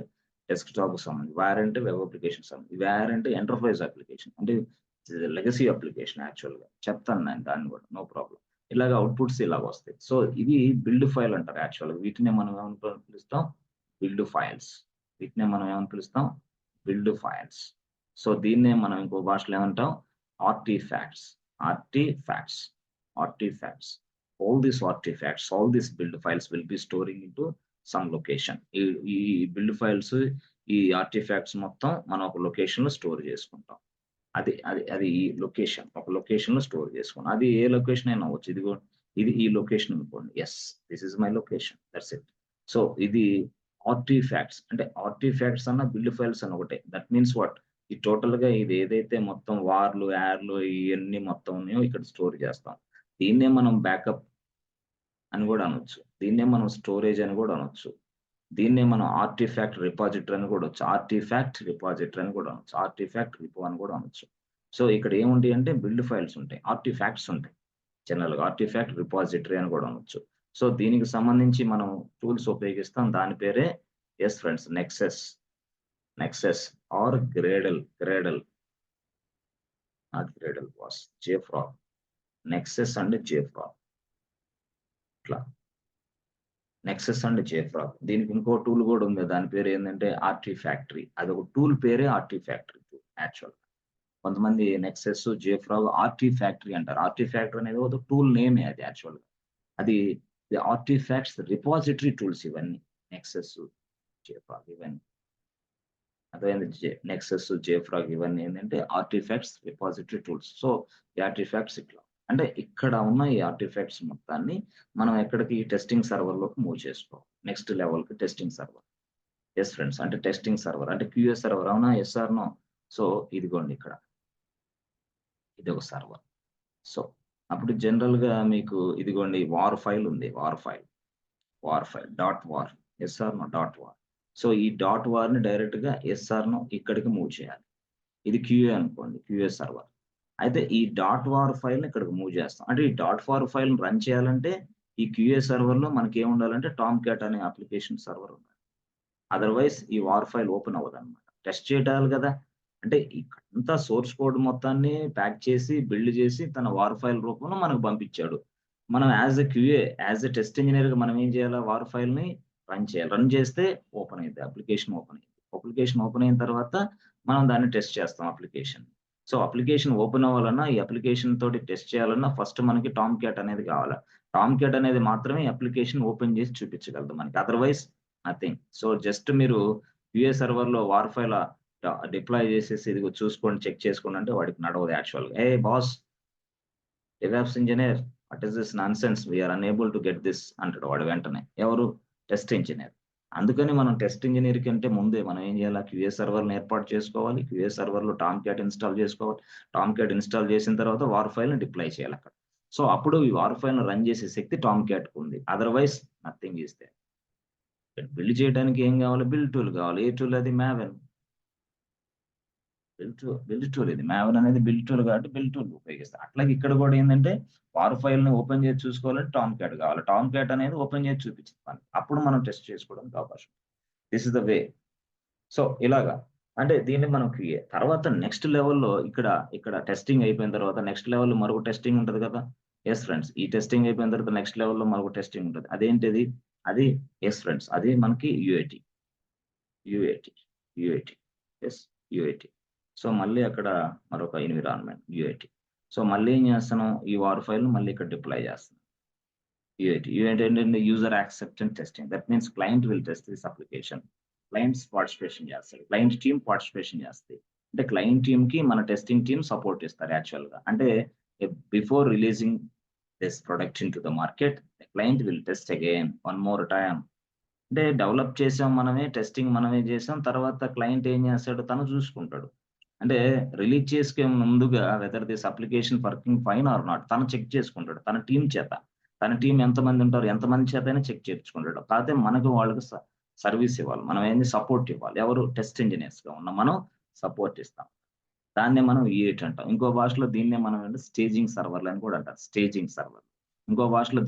డెస్క్‌టాప్‌కి సంబంధించి. వార్ అంటే వెబ్ అప్లికేషన్‌కి సంబంధించి. వార్ అంటే ఎంటర్‌ప్రైజ్ అప్లికేషన్. అంటే లెగసీ అప్లికేషన్ యాక్చువల్‌గా. చెప్తాను నేను దాన్ని కూడా. No problem. ఇలాగ అవుట్‌పుట్స్ ఇలాగొస్తాయి. సో, ఇది బిల్డ్ ఫైల్ అంటారు యాక్చువల్‌గా. వీటినే మనం ఏమని పిలుస్తాం? Build files. వీటినే మనం ఏమని పిలుస్తాం? Build files. సో, దీన్నే మనం ఇంకో భాషలో ఏమంటాం? Artefacts. Artefacts. Artefacts. All these build files will be storing into some location. ఈ బిల్డ్ ఫైల్స్, ఈ ఆర్టిఫాక్ట్స్ మొత్తం మనం ఒక లొకేషన్‌లో స్టోర్ చేసుకుంటాం. అది ఈ లొకేషన్. ఒక లొకేషన్‌లో స్టోర్ చేసుకున్నాం. అది ఏ లొకేషన్ అయినా అవ్వచ్చు. ఇది ఈ లొకేషన్ అనుకోండి. Yes. This is my location. That's it. So, ఇది ఆర్టిఫాక్ట్స్. అంటే ఆర్టిఫాక్ట్స్ అన్న, బిల్డ్ ఫైల్స్ అన్న ఒకటే. That means what? ఈ టోటల్‌గా ఇది ఏదైతే మొత్తం వార్‌లు, యార్‌లు ఇయన్నీ మొత్తం ఉన్నాయో ఇక్కడ స్టోర్ చేస్తాం. దీన్నే మనం బ్యాకప్ అని గూడా అనొచ్చు. దీన్నే మనం స్టోరేజ్ అని గూడా అనొచ్చు. దీన్నే మనం ఆర్టిఫాక్ట్ రిపాజిటరీ అని గూడా అనొచ్చు. ఆర్టిఫాక్ట్ రిపాజిటరీ అని గూడా అనొచ్చు. ఆర్టిఫాక్ట్ రిపో అని గూడా అనొచ్చు. సో, ఇక్కడ ఏముంటాయంటే బిల్డ్ ఫైల్స్ ఉంటాయి. ఆర్టిఫాక్ట్స్ ఉంటాయి. జనరల్‌గా ఆర్టిఫాక్ట్ రిపాజిటరీ అని గూడా అనొచ్చు. సో, దీనికి సంబంధించి మనం టూల్స్ ఉపయోగిస్తాం. దాని పేరే yes friends Nexus or Gradle not Gradle boss. JFrog. Nexus and JFrog. ఇట్లా. Nexus and JFrog. దీనికి ఇంకో టూల్ గూడా ఉంది. దాని పేరేందంటే ఆర్టిఫాక్టరీ. అదొక టూల్ పేరే ఆర్టిఫాక్టరీ టూల్ యాక్చువల్‌గా. కొంతమంది నెక్సస్, జేఫ్రాగ్ ఆర్టిఫాక్టరీ అంటారు. ఆర్టిఫాక్టరీ అనేది ఒక టూల్ నేమే అది యాక్చువల్‌గా. అది ఆర్టిఫాక్ట్స్ రిపాజిటరీ టూల్స్ ఇవన్నీ. నెక్సస్, జేఫ్రాగ్ ఇవన్నీ. అర్థమైందా? నెక్సస్, జేఫ్రాగ్ ఇవన్నీ ఏంటంటే ఆర్టిఫాక్ట్స్ రిపాజిటరీ టూల్స్. సో, ఈ ఆర్టిఫాక్ట్స్ ఇట్లా. అంటే ఇక్కడ ఉన్న ఈ ఆర్టిఫాక్ట్స్ మొత్తాన్ని మనం ఎక్కడికి టెస్టింగ్ సర్వర్‌లోకి మూవ్ చేసుకోవాలి. నెక్స్ట్ లెవెల్‌కి టెస్టింగ్ సర్వర్. Yes friends. అంటే టెస్టింగ్ సర్వర్ అంటే క్యూఏ సర్వర్ అవునా? Yes or no? సో, ఇదిగోండి ఇక్కడ. ఇదొక సర్వర్. సో, అప్పుడు జనరల్‌గా మీకు ఇదిగోండి వార్ ఫైల్ ఉంది. War file. Dot war. Yes or no? Dot war. So, ఈ డాట్ వార్‌ని డైరెక్ట్‌గా యెస్ ఆర్ నో ఇక్కడికి మూవ్ చేయాలి. ఇది క్యూఏ అనుకోండి. QA server. అయితే ఈ డాట్ వార్ ఫైల్‌ని ఇక్కడికి మూవ్ చేస్తాం. అంటే ఈ డాట్ వార్ ఫైల్‌ని రన్ చేయాలంటే ఈ క్యూఏ సర్వర్‌లో మనకేముండాలంటే టామ్ క్యాట్ అనే అప్లికేషన్ సర్వర్ ఉండాలి. అదర్‌వైజ్ ఈ వార్ ఫైల్ ఓపెన్ అవ్వదన్నమాట. టెస్ట్ చేయాలి గదా! అంటే ఇక్కడంతా సోర్స్ కోడ్ మొత్తాన్ని ప్యాక్ చేసి, బిల్డ్ చేసి తన వార్ ఫైల్ రూపంలో మనకు పంపించాడు. మనం యాస్ ఎ టెస్ట్ ఇంజినీర్‌గా మనం ఏం చేయాలా? వార్ ఫైల్‌ని రన్ చేయాలి. రన్ చేస్తే ఓపెన్ అయిద్ది. అప్లికేషన్ ఓపెన్ అయిద్ది. అప్లికేషన్ ఓపెన్ అయిన తర్వాత మనం దాన్ని టెస్ట్ చేస్తాం అప్లికేషన్. సో, అప్లికేషన్ ఓపెన్ అవ్వాలన్నా, ఈ అప్లికేషన్ తోటి టెస్ట్ చేయాలన్నా ఫస్ట్ మనకి టామ్ క్యాట్ అనేది కావాలా. టామ్ క్యాట్ అనేది మాత్రమే అప్లికేషన్ ఓపెన్ చేసి చూపించగలదు మనకి. Otherwise nothing. సో, జస్ట్ మీరు యూఏ సర్వర్‌లో వార్ ఫైల్ డిప్లాయ్ చేసేసి ఇదిగో చూసుకోండి, చెక్ చేసుకోండి అంటే వాడికి నడవదు యాక్చువల్‌గా. "ఏయ్ boss! DevOps engineer what is this nonsense? We are unable to get this" అంటాడు వాడు వెంటనే. ఎవరు? Test engineer. అందుకని మనం టెస్ట్ ఇంజినీర్ కంటే ముందే మనం ఏం చేయాలా? క్యూఏ సర్వర్‌ని ఏర్పాటు చేసుకోవాలి. క్యూఏ సర్వర్‌లో టామ్ క్యాట్ ఇన్‌స్టాల్ చేసుకోవాలి. టామ్ క్యాట్ ఇన్‌స్టాల్ చేసిన తర్వాత వార్ ఫైల్‌ని డిప్లాయ్ చేయాలక్కడ. సో, అప్పుడు ఈ వార్ ఫైల్‌ని రన్ చేసే శక్తి టామ్ క్యాట్‌కుంది. Otherwise nothing is there. Build చేయడానికి ఏం కావాలి? బిల్డ్ టూల్ కావాలి. ఏ టూల్ అది? మావెన్. బిల్డ్ టూల్ ఇది మావెన్ అనేది బిల్డ్ టూల్ కాబట్టి బిల్డ్ టూల్ ఉపయోగిస్తాం. అట్లాగే ఇక్కడ కూడా ఏంటంటే వార్ ఫైల్ ని ఓపెన్ చేసి చూసుకోవాలంటే టామ్ క్యాట్ కావాలి. టామ్ క్యాట్ అనేది ఓపెన్ చేసి చూపించింది మనకి. అప్పుడు మనం టెస్ట్ చేసుకోవడానికి అవకాశం. This is the way. So ఇలాగా అంటే దీన్ని మనం తర్వాత నెక్స్ట్ లెవెల్‌లో ఇక్కడ టెస్టింగ్ అయిపోయిన తర్వాత నెక్స్ట్ లెవెల్‌లో మరొక టెస్టింగ్ ఉంటది కదా! Yes friends. ఈ టెస్టింగ్ అయిపోయిన తర్వాత నెక్స్ట్ లెవెల్‌లో మరొక టెస్టింగ్ ఉంటది. అదేంటిది? అది యెస్ ఫ్రెండ్స్. అది మనకి UAT. UAT. UAT. Yes. UAT. So మళ్ళీ అక్కడ మరొక ఎన్విరాన్మెంట్ యూఏటీ. సో మళ్ళీ ఏం చేస్తున్నాం? ఈ వార్ ఫైల్‌ని మళ్ళీ ఇక్కడ డిప్లాయ్ చేస్తున్నాం. యూఏటీ. యూఏటీ ఏంటంటే user acceptance testing. That means client will test this application. Clients participation చేస్తాడు. క్లయింట్ టీమ్ పార్టిసిపేషన్ చేస్తది. అంటే క్లయింట్ టీమ్‌కి మన టెస్టింగ్ టీమ్ సపోర్ట్ ఇస్తారు యాక్చువల్‌గా. అంటే before releasing this product into the market, the client will test again one more time. అంటే డెవలప్ చేసాం మనమే, టెస్టింగ్ మనమే చేసాం. తర్వాత క్లయింట్ ఏం చేస్తాడు? తను చూసుకుంటాడు. అంటే రిలీజ్ చేసుకే ముందుగా whether this application working fine or not తను చెక్ చేసుకుంటాడు. తన టీమ్ చేత. తన టీమ్ ఎంతమంది ఉంటారు? ఎంతమంది చేతైనా చెక్ చేపించుకుంటాడు. కాకపోతే మనకు వాళ్ళకి సర్వీస్ ఇవ్వాలి. మనం ఏంది సపోర్ట్ ఇవ్వాలి. ఎవరు? టెస్ట్ ఇంజినీర్స్‌గా ఉన్న మనం సపోర్ట్ ఇస్తాం. దాన్నే మనం యూఏటీ అంటాం. ఇంకో భాషలో దీన్నే మనం ఏంటి స్టేజింగ్ సర్వర్‌లు అని కూడా అంటారు. Staging server. ఇంకో భాషలో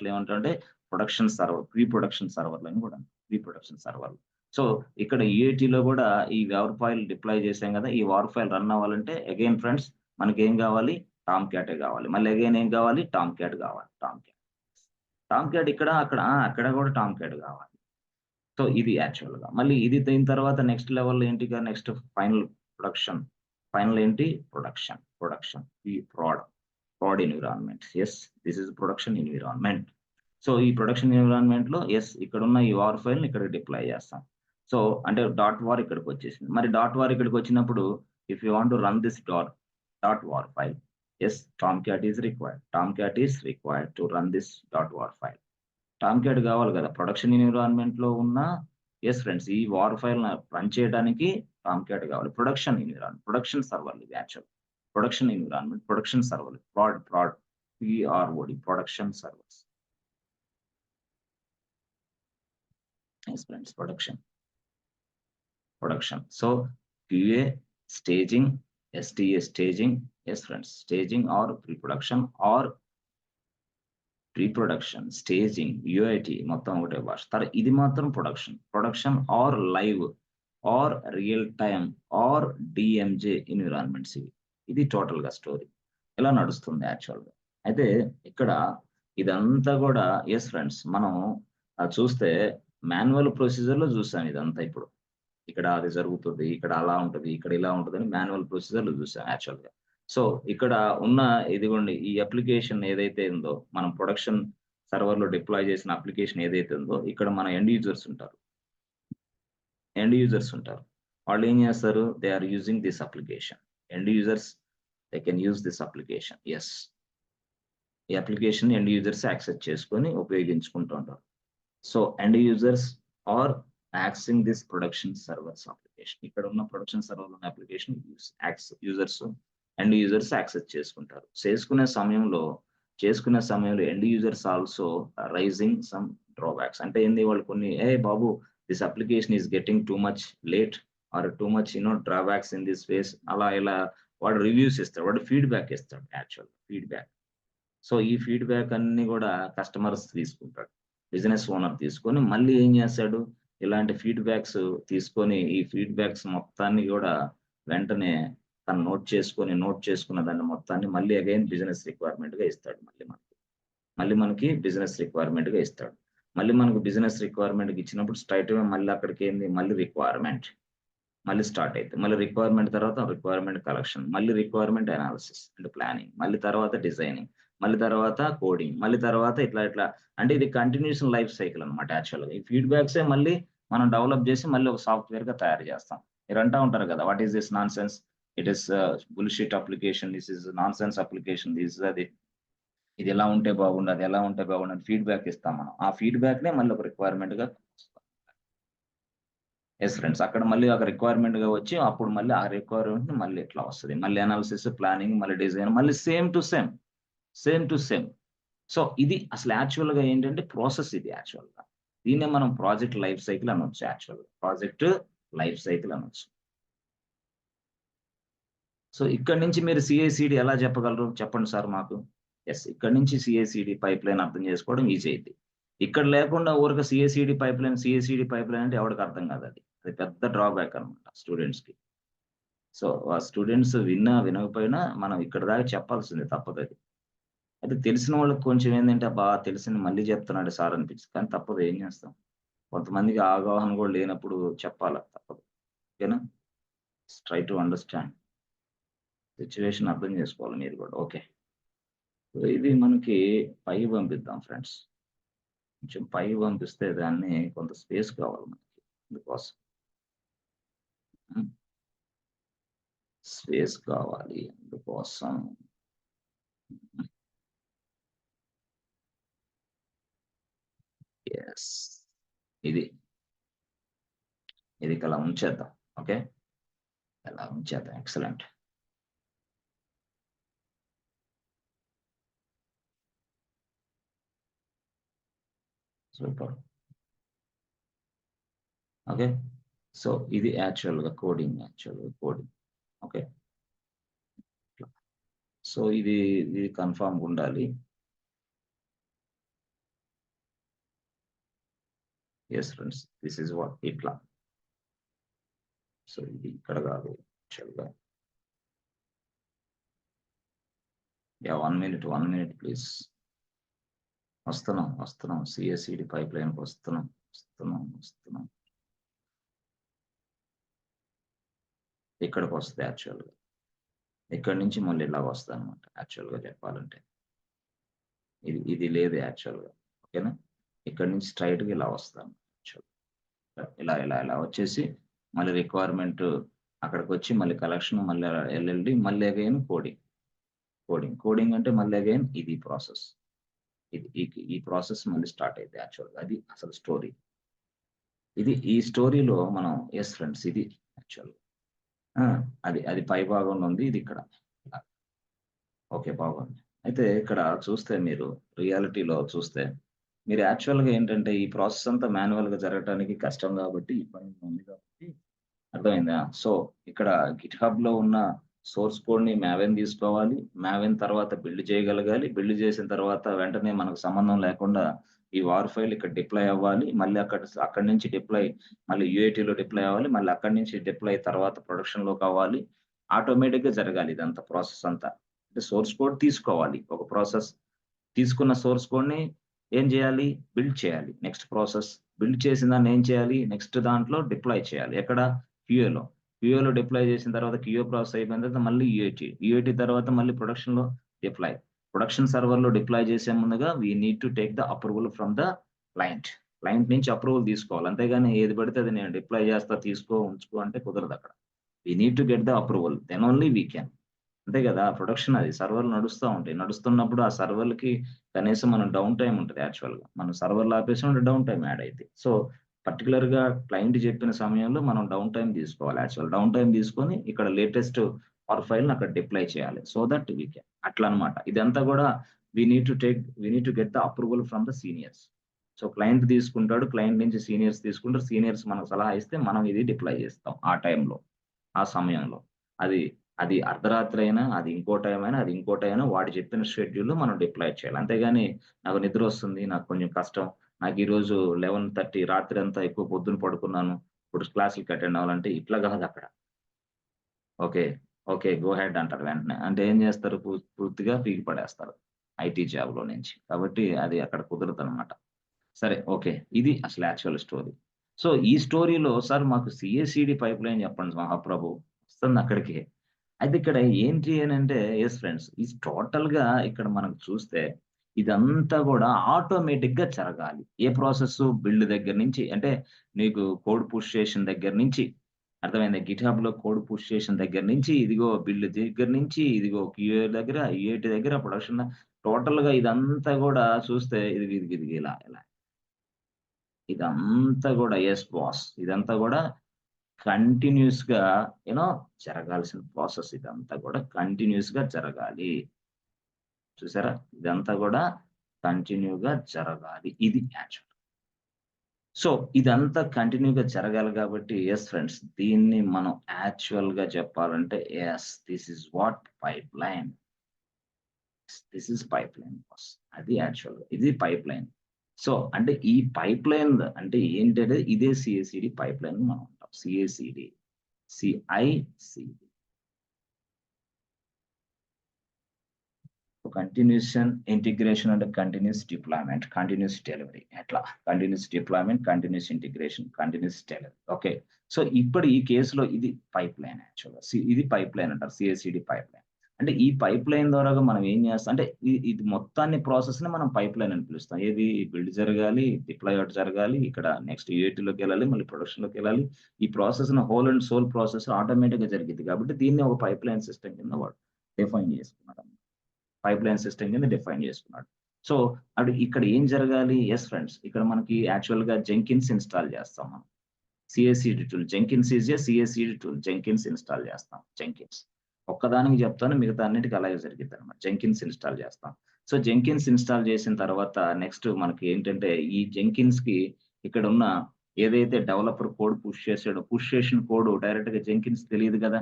ఏమంటారంటే ప్రొడక్షన్ సర్వర్, ప్రీ ప్రొడక్షన్ సర్వర్‌లు అని కూడా అంటాం. ప్రీ ప్రొడక్షన్ సర్వర్‌లు. సో, ఇక్కడ యూఏటీలో కూడా ఈ వార్ ఫైల్ డిప్లాయ్ చేసాం కదా! ఈ వార్ ఫైల్ రన్ అవ్వాలంటే అగైన్ ఫ్రెండ్స్ మనకేం కావాలి? టామ్ క్యాటే కావాలి. మళ్ళీ అగైన్ ఏం కావాలి? టామ్ క్యాట్ కావాలి. Tom cat. టామ్ క్యాట్ ఇక్కడ, అక్కడ కూడా టామ్ క్యాట్ కావాలి. సో, ఇది యాక్చువల్‌గా. మళ్ళీ ఇది దీని తర్వాత నెక్స్ట్ లెవెల్ ఏంటిగా నెక్స్ట్ ఫైనల్ ప్రొడక్షన్. ఫైనల్ ఏంటి? ప్రొడక్షన్. ప్రొడక్షన్. ఈ prod environment. Yes. This is production environment. So, ఈ ప్రొడక్షన్ ఎన్విరాన్మెంట్‌లో యెస్ ఇక్కడున్న ఈ వార్ ఫైల్‌ని ఇక్కడ డిప్లాయ్ చేస్తాం. సో, అంటే డాట్ వార్ ఇక్కడికొచ్చేసింది. మరి డాట్ వార్ ఇక్కడికొచ్చినప్పుడు if you want to run this dot war file, yes Tomcat is required. Tomcat is required to run this dot war file. Tomcat కావాలి కదా! ప్రొడక్షన్ ఎన్విరాన్మెంట్‌లో ఉన్న యెస్ ఫ్రెండ్స్ ఈ వార్ ఫైల్‌ని రన్ చేయడానికి టామ్ క్యాట్ కావాలి. ప్రొడక్షన్ సర్వర్‌లు ఇవి యాక్చువల్. ప్రొడక్షన్ ఎన్విరాన్మెంట్, ప్రొడక్షన్ సర్వర్‌లు. PROD production servers. Yes friends production. So, QA staging, STA staging. Yes friends staging are pre production, staging, UIT మొత్తం ఒకటే భాష. ఇది మాత్రం production or live or real time or DMJ environments ఇవి. ఇది టోటల్‌గా స్టోరీ. ఇలా నడుస్తుంది యాక్చువల్‌గా. అయితే ఇక్కడ ఇదంతా కూడా యెస్ ఫ్రెండ్స్ మనం చూస్తే మాన్యువల్ ప్రొసీజర్‌లో చూసాం ఇదంతా ఇప్పుడు. ఇక్కడ అది జరుగుతది. ఇక్కడ అలా ఉంటది. ఇక్కడ ఇలా ఉంటదని మాన్యువల్ ప్రొసీజర్‌లో చూసాం యాక్చువల్‌గా. సో, ఇక్కడ ఉన్న ఇదిగోండి ఈ అప్లికేషన్ ఏదైతే ఉందో, మనం ప్రొడక్షన్ సర్వర్‌లో డిప్లాయ్ చేసిన అప్లికేషన్ ఏదైతే ఉందో, ఇక్కడ మన ఎండ్ యూజర్స్ ఉంటారు. వాళ్ళేం చేస్తారు? They are using this application. End users they can use this application. Yes. ఈ అప్లికేషన్‌ని ఎండ్ యూజర్స్ యాక్సెస్ చేసుకొని ఉపయోగించుకుంటూ ఉంటారు. So, end users are accessing this production servers application. ఇక్కడ ఉన్న ప్రొడక్షన్ సర్వర్‌లో ఉన్న అప్లికేషన్ ఎండ్ యూజర్స్ యాక్సెస్ చేసుకుంటారు. చేసుకునే సమయంలో end users also raising some drawbacks. అంటే ఏంది వాళ్ళు కొన్ని బాబు this application is getting too much late or too much drawbacks in this ways అలా ఇలా వాడు రివ్యూస్ ఇస్తాడు. వాడు ఫీడ్‌బ్యాక్ ఇస్తాడు యాక్చువల్‌గా. సో, ఈ ఫీడ్‌బ్యాక్ అన్నీ గూడా కస్టమర్స్ తీసుకుంటాడు. బిజినెస్ ఓనర్ తీసుకొని మళ్ళీ ఏం చేస్తాడు? ఇలాంటి ఫీడ్‌బ్యాక్స్ తీసుకొని ఈ ఫీడ్‌బ్యాక్స్ మొత్తాన్ని గూడా వెంటనే తను నోట్ చేసుకున్న దాన్ని మొత్తాన్ని మళ్ళీ అగైన్ బిజినెస్ రిక్వైర్మెంట్‌గా ఇస్తాడు మళ్ళీ మనకి బిజినెస్ రిక్వైర్మెంట్‌గా ఇస్తాడు. మళ్ళీ మనకు బిజినెస్ రిక్వైర్మెంట్‌కి ఇచ్చినప్పుడు స్ట్రెయిట్‌away మళ్ళీ అక్కడికేంది మళ్ళీ రిక్వైర్మెంట్. మళ్ళీ స్టార్ట్ అయిద్ది. మళ్ళీ రిక్వైర్మెంట్ తర్వాత రిక్వైర్మెంట్ కలెక్షన్, మళ్ళీ రిక్వైర్మెంట్ అనాలిసిస్ అండ్ ప్లానింగ్, మళ్ళీ తర్వాత డిజైనింగ్, మళ్ళీ తర్వాత కోడింగ్, మళ్ళీ తర్వాత ఇట్లా అంటే ఇది కంటిన్యూయేషన్ లైఫ్ సైకిల్ అన్నమాట యాక్చువల్‌గా. ఈ ఫీడ్‌బ్యాక్సే మళ్ళీ మనం డెవలప్ చేసి మళ్ళీ ఒక సాఫ్ట్‌వేర్‌గా తయారు చేస్తాం. మీరు అంటా ఉంటారు కదా! What is this nonsense? It is bullshit application. This is nonsense application. ఇది ఎలా ఉంటే బాగుండు, అది ఎలా ఉంటే బాగుండు అని ఫీడ్‌బ్యాక్ ఇస్తాం మనం. ఆ ఫీడ్‌బ్యాక్‌నే మళ్ళీ ఒక రిక్వైర్మెంట్‌గా యెస్ ఫ్రెండ్స్. అక్కడ మళ్ళీ ఒక రిక్వైర్మెంట్‌గా వచ్చి అప్పుడు మళ్ళీ ఆ రిక్వైర్మెంట్‌ని మళ్ళీ ఇట్లా వస్తది. మళ్ళీ అనాలిసిస్, ప్లానింగ్, మళ్ళీ డిజైన్ మళ్ళీ సేమ్ టు సేమ్. సో, ఇది అసలు యాక్చువల్‌గా ఏంటంటే ప్రాసెస్ ఇది యాక్చువల్‌గా. దీన్నే మనం ప్రాజెక్ట్ లైఫ్ సైకిల్ అనొచ్చు యాక్చువల్‌గా. ప్రాజెక్ట్ లైఫ్ సైకిల్ అనొచ్చు. సో ఇక్కడి నుంచి మీరు సిఐసిడి ఎలా చెప్పగలరు చెప్పండి సార్ మాకు. ఎస్, ఇక్కడ నుంచి సిఐసిడి పైప్ లైన్ అర్థం చేసుకోవడం ఈజీ అయింది. ఇక్కడ లేకుండా ఊరిక సిఐసిడి పైప్ లైన్ అంటే ఎవరికి అర్థం కాదు. అది పెద్ద డ్రాబ్యాక్ అనమాట స్టూడెంట్స్ కి. సో ఆ స్టూడెంట్స్ వినకపోయినా మనం ఇక్కడ దాకా చెప్పాల్సిందే, తప్పదు అది. అయితే తెలిసిన వాళ్ళకి కొంచెం ఏంటంటే బాగా తెలిసింది మళ్ళీ చెప్తున్నాడు సార్ అనిపించింది, కానీ తప్పదు, ఏం చేస్తాం. కొంతమందికి అవగాహన కూడా లేనప్పుడు చెప్పాలి, తప్పదు. ఓకేనా? ట్రై టు అండర్స్టాండ్ సిచ్యువేషన్, అర్థం చేసుకోవాలి మీరు కూడా. ఓకే, సో ఇది మనకి పై పంపిద్దాం ఫ్రెండ్స్. కొంచెం పై పంపిస్తే దాన్ని కొంత స్పేస్ కావాలి మనకి, అందుకోసం స్పేస్ కావాలి, అందుకోసం ఎస్ ఇది ఇలా ఉంచేద్దాం. ఓకే, ఇలా ఉంచేద్దాం. ఎక్సలెంట్. సూపర్. ఓకే, సో ఇది యాక్చువల్గా కోడింగ్. ఓకే, సో ఇది కన్ఫామ్ ఉండాలి. Yes friends, this is what ఇట్లా. సో ఇది ఇక్కడ కాదు యాక్చువల్గా. Yeah, 1 minute please. వస్తున్నాం సిఎస్సిడి పైప్ లైన్కి వస్తున్నాం. ఇక్కడికి వస్తుంది యాక్చువల్గా. ఇక్కడి నుంచి మళ్ళీ ఇలా వస్తుంది అనమాట యాక్చువల్గా చెప్పాలంటే. ఇది లేదు యాక్చువల్గా. ఓకేనా? ఇక్కడి నుంచి స్ట్రైట్గా ఇలా వస్తాను ఇలా వచ్చేసి మళ్ళీ రిక్వైర్మెంట్ అక్కడికి వచ్చి మళ్ళీ కలెక్షన్, మళ్ళీ ఎల్ఎల్డి, మళ్ళీ అగైన్ కోడింగ్ అంటే మళ్ళీ అగైన్ ఇది ప్రాసెస్. ఈ ప్రాసెస్ మళ్ళీ స్టార్ట్ అయితే యాక్చువల్గా అది అసలు స్టోరీ. ఈ స్టోరీలో మనం ఎస్ ఫ్రెండ్స్, ఇది యాక్చువల్గా అది పై భాగంలో ఉంది, ఇది ఇక్కడ. ఓకే, బాగుంది. అయితే ఇక్కడ చూస్తే మీరు రియాలిటీలో చూస్తే మీరు యాక్చువల్గా ఏంటంటే ఈ ప్రాసెస్ అంతా మాన్యువల్ గా జరగడానికి కష్టం కాబట్టి ఇబ్బంది ఉంది కాబట్టి, అర్థమైందా? సో ఇక్కడ గిట్ హబ్ లో ఉన్న సోర్స్ కోడ్ ని మ్యావెన్ తీసుకోవాలి. మ్యావెన్ తర్వాత బిల్డ్ చేయగలగాలి. బిల్డ్ చేసిన తర్వాత వెంటనే మనకు సంబంధం లేకుండా ఈ వార్ ఫైల్ ఇక్కడ డిప్లాయ్ అవ్వాలి. మళ్ళీ అక్కడి నుంచి డిప్లాయ్ మళ్ళీ యూఐటీలో డిప్లాయ్ అవ్వాలి. మళ్ళీ అక్కడి నుంచి డిప్లాయ్ తర్వాత ప్రొడక్షన్ లోకి అవ్వాలి. ఆటోమేటిక్ గా జరగాలి ఇదంతా ప్రాసెస్ అంతా. అంటే సోర్స్ కోడ్ తీసుకోవాలి, ఒక ప్రాసెస్. తీసుకున్న సోర్స్ కోడ్ ని ఏం చేయాలి? బిల్డ్ చేయాలి. నెక్స్ట్ ప్రాసెస్ బిల్డ్ చేసిన దాన్ని ఏం చేయాలి? నెక్స్ట్ దాంట్లో డిప్లాయ్ చేయాలి. ఎక్కడ? క్యూఏలో డిప్లాయ్ చేసిన తర్వాత క్యూఏ ప్రాసెస్ అయిపోయిన తర్వాత మళ్ళీ యూఐటీ తర్వాత మళ్ళీ ప్రొడక్షన్ లో డిప్లాయ్. ప్రొడక్షన్ సర్వర్ లో డిప్లాయ్ చేసే ముందుగా we need to take the approval from the client నుంచి అప్రూవల్ తీసుకోవాలి. అంతేగాని ఏది పడితే అది నేను డిప్లాయ్ చేస్తా, తీసుకో, ఉంచుకో అంటే కుదరదు. అక్కడ we need to get the approval, then only we can. అంతే కదా? ప్రొడక్షన్ అది సర్వర్లు నడుస్తూ ఉంటాయి. నడుస్తున్నప్పుడు ఆ సర్వర్లకి కనీసం మనం డౌన్ టైం ఉంటుంది. యాక్చువల్గా మనం సర్వర్లు ఆపేసినప్పుడు డౌన్ టైం యాడ్ అయితే, సో పర్టికులర్ గా క్లయింట్ చెప్పిన సమయంలో మనం డౌన్ టైం తీసుకోవాలి. యాక్చువల్ డౌన్ టైం తీసుకొని ఇక్కడ లేటెస్ట్ ఆర్ ఫైల్ అక్కడ డిప్లై చేయాలి. సో దట్ వీ క్యాన్, అట్లా అనమాట. ఇదంతా కూడా we need to get the approval from the seniors. So client తీసుకుంటాడు, క్లయింట్ నుంచి సీనియర్స్ తీసుకుంటారు, సీనియర్స్ మనకు సలహా ఇస్తే మనం ఇది డిప్లై చేస్తాం ఆ టైంలో, ఆ సమయంలో. అది అది అర్ధరాత్రి అయినా, అది ఇంకో టైం అయినా, అది ఇంకో టైం అయినా వాడు చెప్పిన షెడ్యూల్లో మనం డిప్లాయ్ చేయాలి. అంతేగాని నాకు నిద్ర వస్తుంది, నాకు కొంచెం కష్టం, నాకు ఈరోజు 11:30 రాత్రి అంతా ఎక్కువ పొద్దున పడుకున్నాను, ఇప్పుడు క్లాసులకి అటెండ్ అవ్వాలంటే ఇట్లా కాదు అక్కడ. ఓకే గో హెడ్ అంటారు వెంటనే. అంటే ఏం చేస్తారు? పూర్తిగా పీకి పడేస్తారు ఐటీ జాబ్ లో నుంచి. కాబట్టి అది అక్కడ కుదరదు అనమాట. సరే, ఓకే, ఇది అసలు యాక్చువల్ స్టోరీ. సో ఈ స్టోరీలో సార్ మాకు సిఏసిడి పైప్ లైన్ చెప్పండి మహాప్రభు, వస్తుంది అక్కడికి. అయితే ఇక్కడ ఏంటి అని అంటే, ఎస్ ఫ్రెండ్స్, ఇది టోటల్ గా ఇక్కడ మనం చూస్తే ఇదంతా కూడా ఆటోమేటిక్ గా జరగాలి. ఏ ప్రాసెస్? బిల్డ్ దగ్గర నుంచి, అంటే నీకు కోడ్ పుష్ చేసిన దగ్గర నుంచి, అర్థమైంది? గిట్ హబ్ లో కోడ్ పుష్ చేసిన దగ్గర నుంచి, ఇదిగో బిల్డ్ దగ్గర నుంచి, ఇదిగో క్యూఏ దగ్గర, యూఐటీ దగ్గర, ప్రొడక్షన్, టోటల్ గా ఇదంతా కూడా చూస్తే ఇది ఇలా ఇదంతా కూడా, ఎస్ బాస్, ఇదంతా కూడా కంటిన్యూస్ గా జరగాల్సిన ప్రాసెస్. ఇదంతా కూడా కంటిన్యూస్ గా జరగాలి. చూసారా? ఇదంతా కూడా కంటిన్యూగా జరగాలి. ఇది యాక్చువల్. సో ఇదంతా కంటిన్యూగా జరగాలి కాబట్టి యెస్ ఫ్రెండ్స్, దీన్ని మనం యాక్చువల్‌గా చెప్పాలంటే yes, this is what pipeline. This is pipeline boss. అది యాక్చువల్‌గా. ఇది పైప్‌లైన్. సో అంటే ఈ పైప్‌లైన్ అంటే ఏంటంటే ఇదే సీఏసీడీ పైప్‌లైన్ మనం అంటాం. సీఏసీడీ, సీఐసీడీ. కంటిన్యూషన్ ఇంటిగ్రేషన్ అంటే కంటిన్యూస్ డిప్లాయ్‌మెంట్, కంటిన్యూస్ డెలివరీ. ఎట్లా? Continuous deployment, continuous integration, continuous delivery. Okay. So ఇప్పుడు ఈ కేస్‌లో ఇది పైప్‌లైన్ యాక్చువల్‌గా. ఇది పైప్‌లైన్ అంటారు. సీఏసీడీ పైప్‌లైన్. అంటే ఈ పైప్‌లైన్ ద్వారాగా మనం ఏం చేస్తాం అంటే ఇది మొత్తాన్ని ప్రాసెస్‌ని మనం పైప్‌లైన్ అని పిలుస్తాం. ఏది బిల్డ్ జరగాలి, డిప్లాయ్ అవుట్ జరగాలి, ఇక్కడ నెక్స్ట్ యూఏటీలోకెళ్ళాలి, మళ్ళీ ప్రొడక్షన్‌లోకెళ్ళాలి. ఈ ప్రాసెస్‌ని హోల్ అండ్ సోల్ ప్రాసెస్ ఆటోమేటిక్‌గా జరిగిద్ది. కాబట్టి దీన్ని ఒక పైప్‌లైన్ సిస్టమ్ కింద వాడు డిఫైన్ చేసుకున్నాడు. పైప్‌లైన్ సిస్టమ్ కింద డిఫైన్ చేసుకున్నాడు. సో, అప్పుడు ఇక్కడ ఏం జరగాలి? యెస్ ఫ్రెండ్స్, ఇక్కడ మనకి యాక్చువల్‌గా జెంకిన్స్ ఇన్‌స్టాల్ చేస్తాం మనం. CICD tool. Jenkins is a CICD tool. Jenkins install చేస్తాం. జెంకిన్స్. ఒక్కదానికి చెప్తాను. మిగతా అన్నిటికి అలాగే జరిగిద్దనమాట. జెంకిన్స్ ఇన్‌స్టాల్ చేస్తాం. సో, జెంకిన్స్ ఇన్‌స్టాల్ చేసిన తర్వాత నెక్స్ట్ మనకి ఏంటంటే ఈ జెంకిన్స్‌కి ఇక్కడున్న ఏదైతే డెవలపర్ కోడ్ పుష్ చేసాడో, పుష్ చేసిన కోడ్ డైరెక్ట్‌గా జెంకిన్స్ తెలీదు గదా!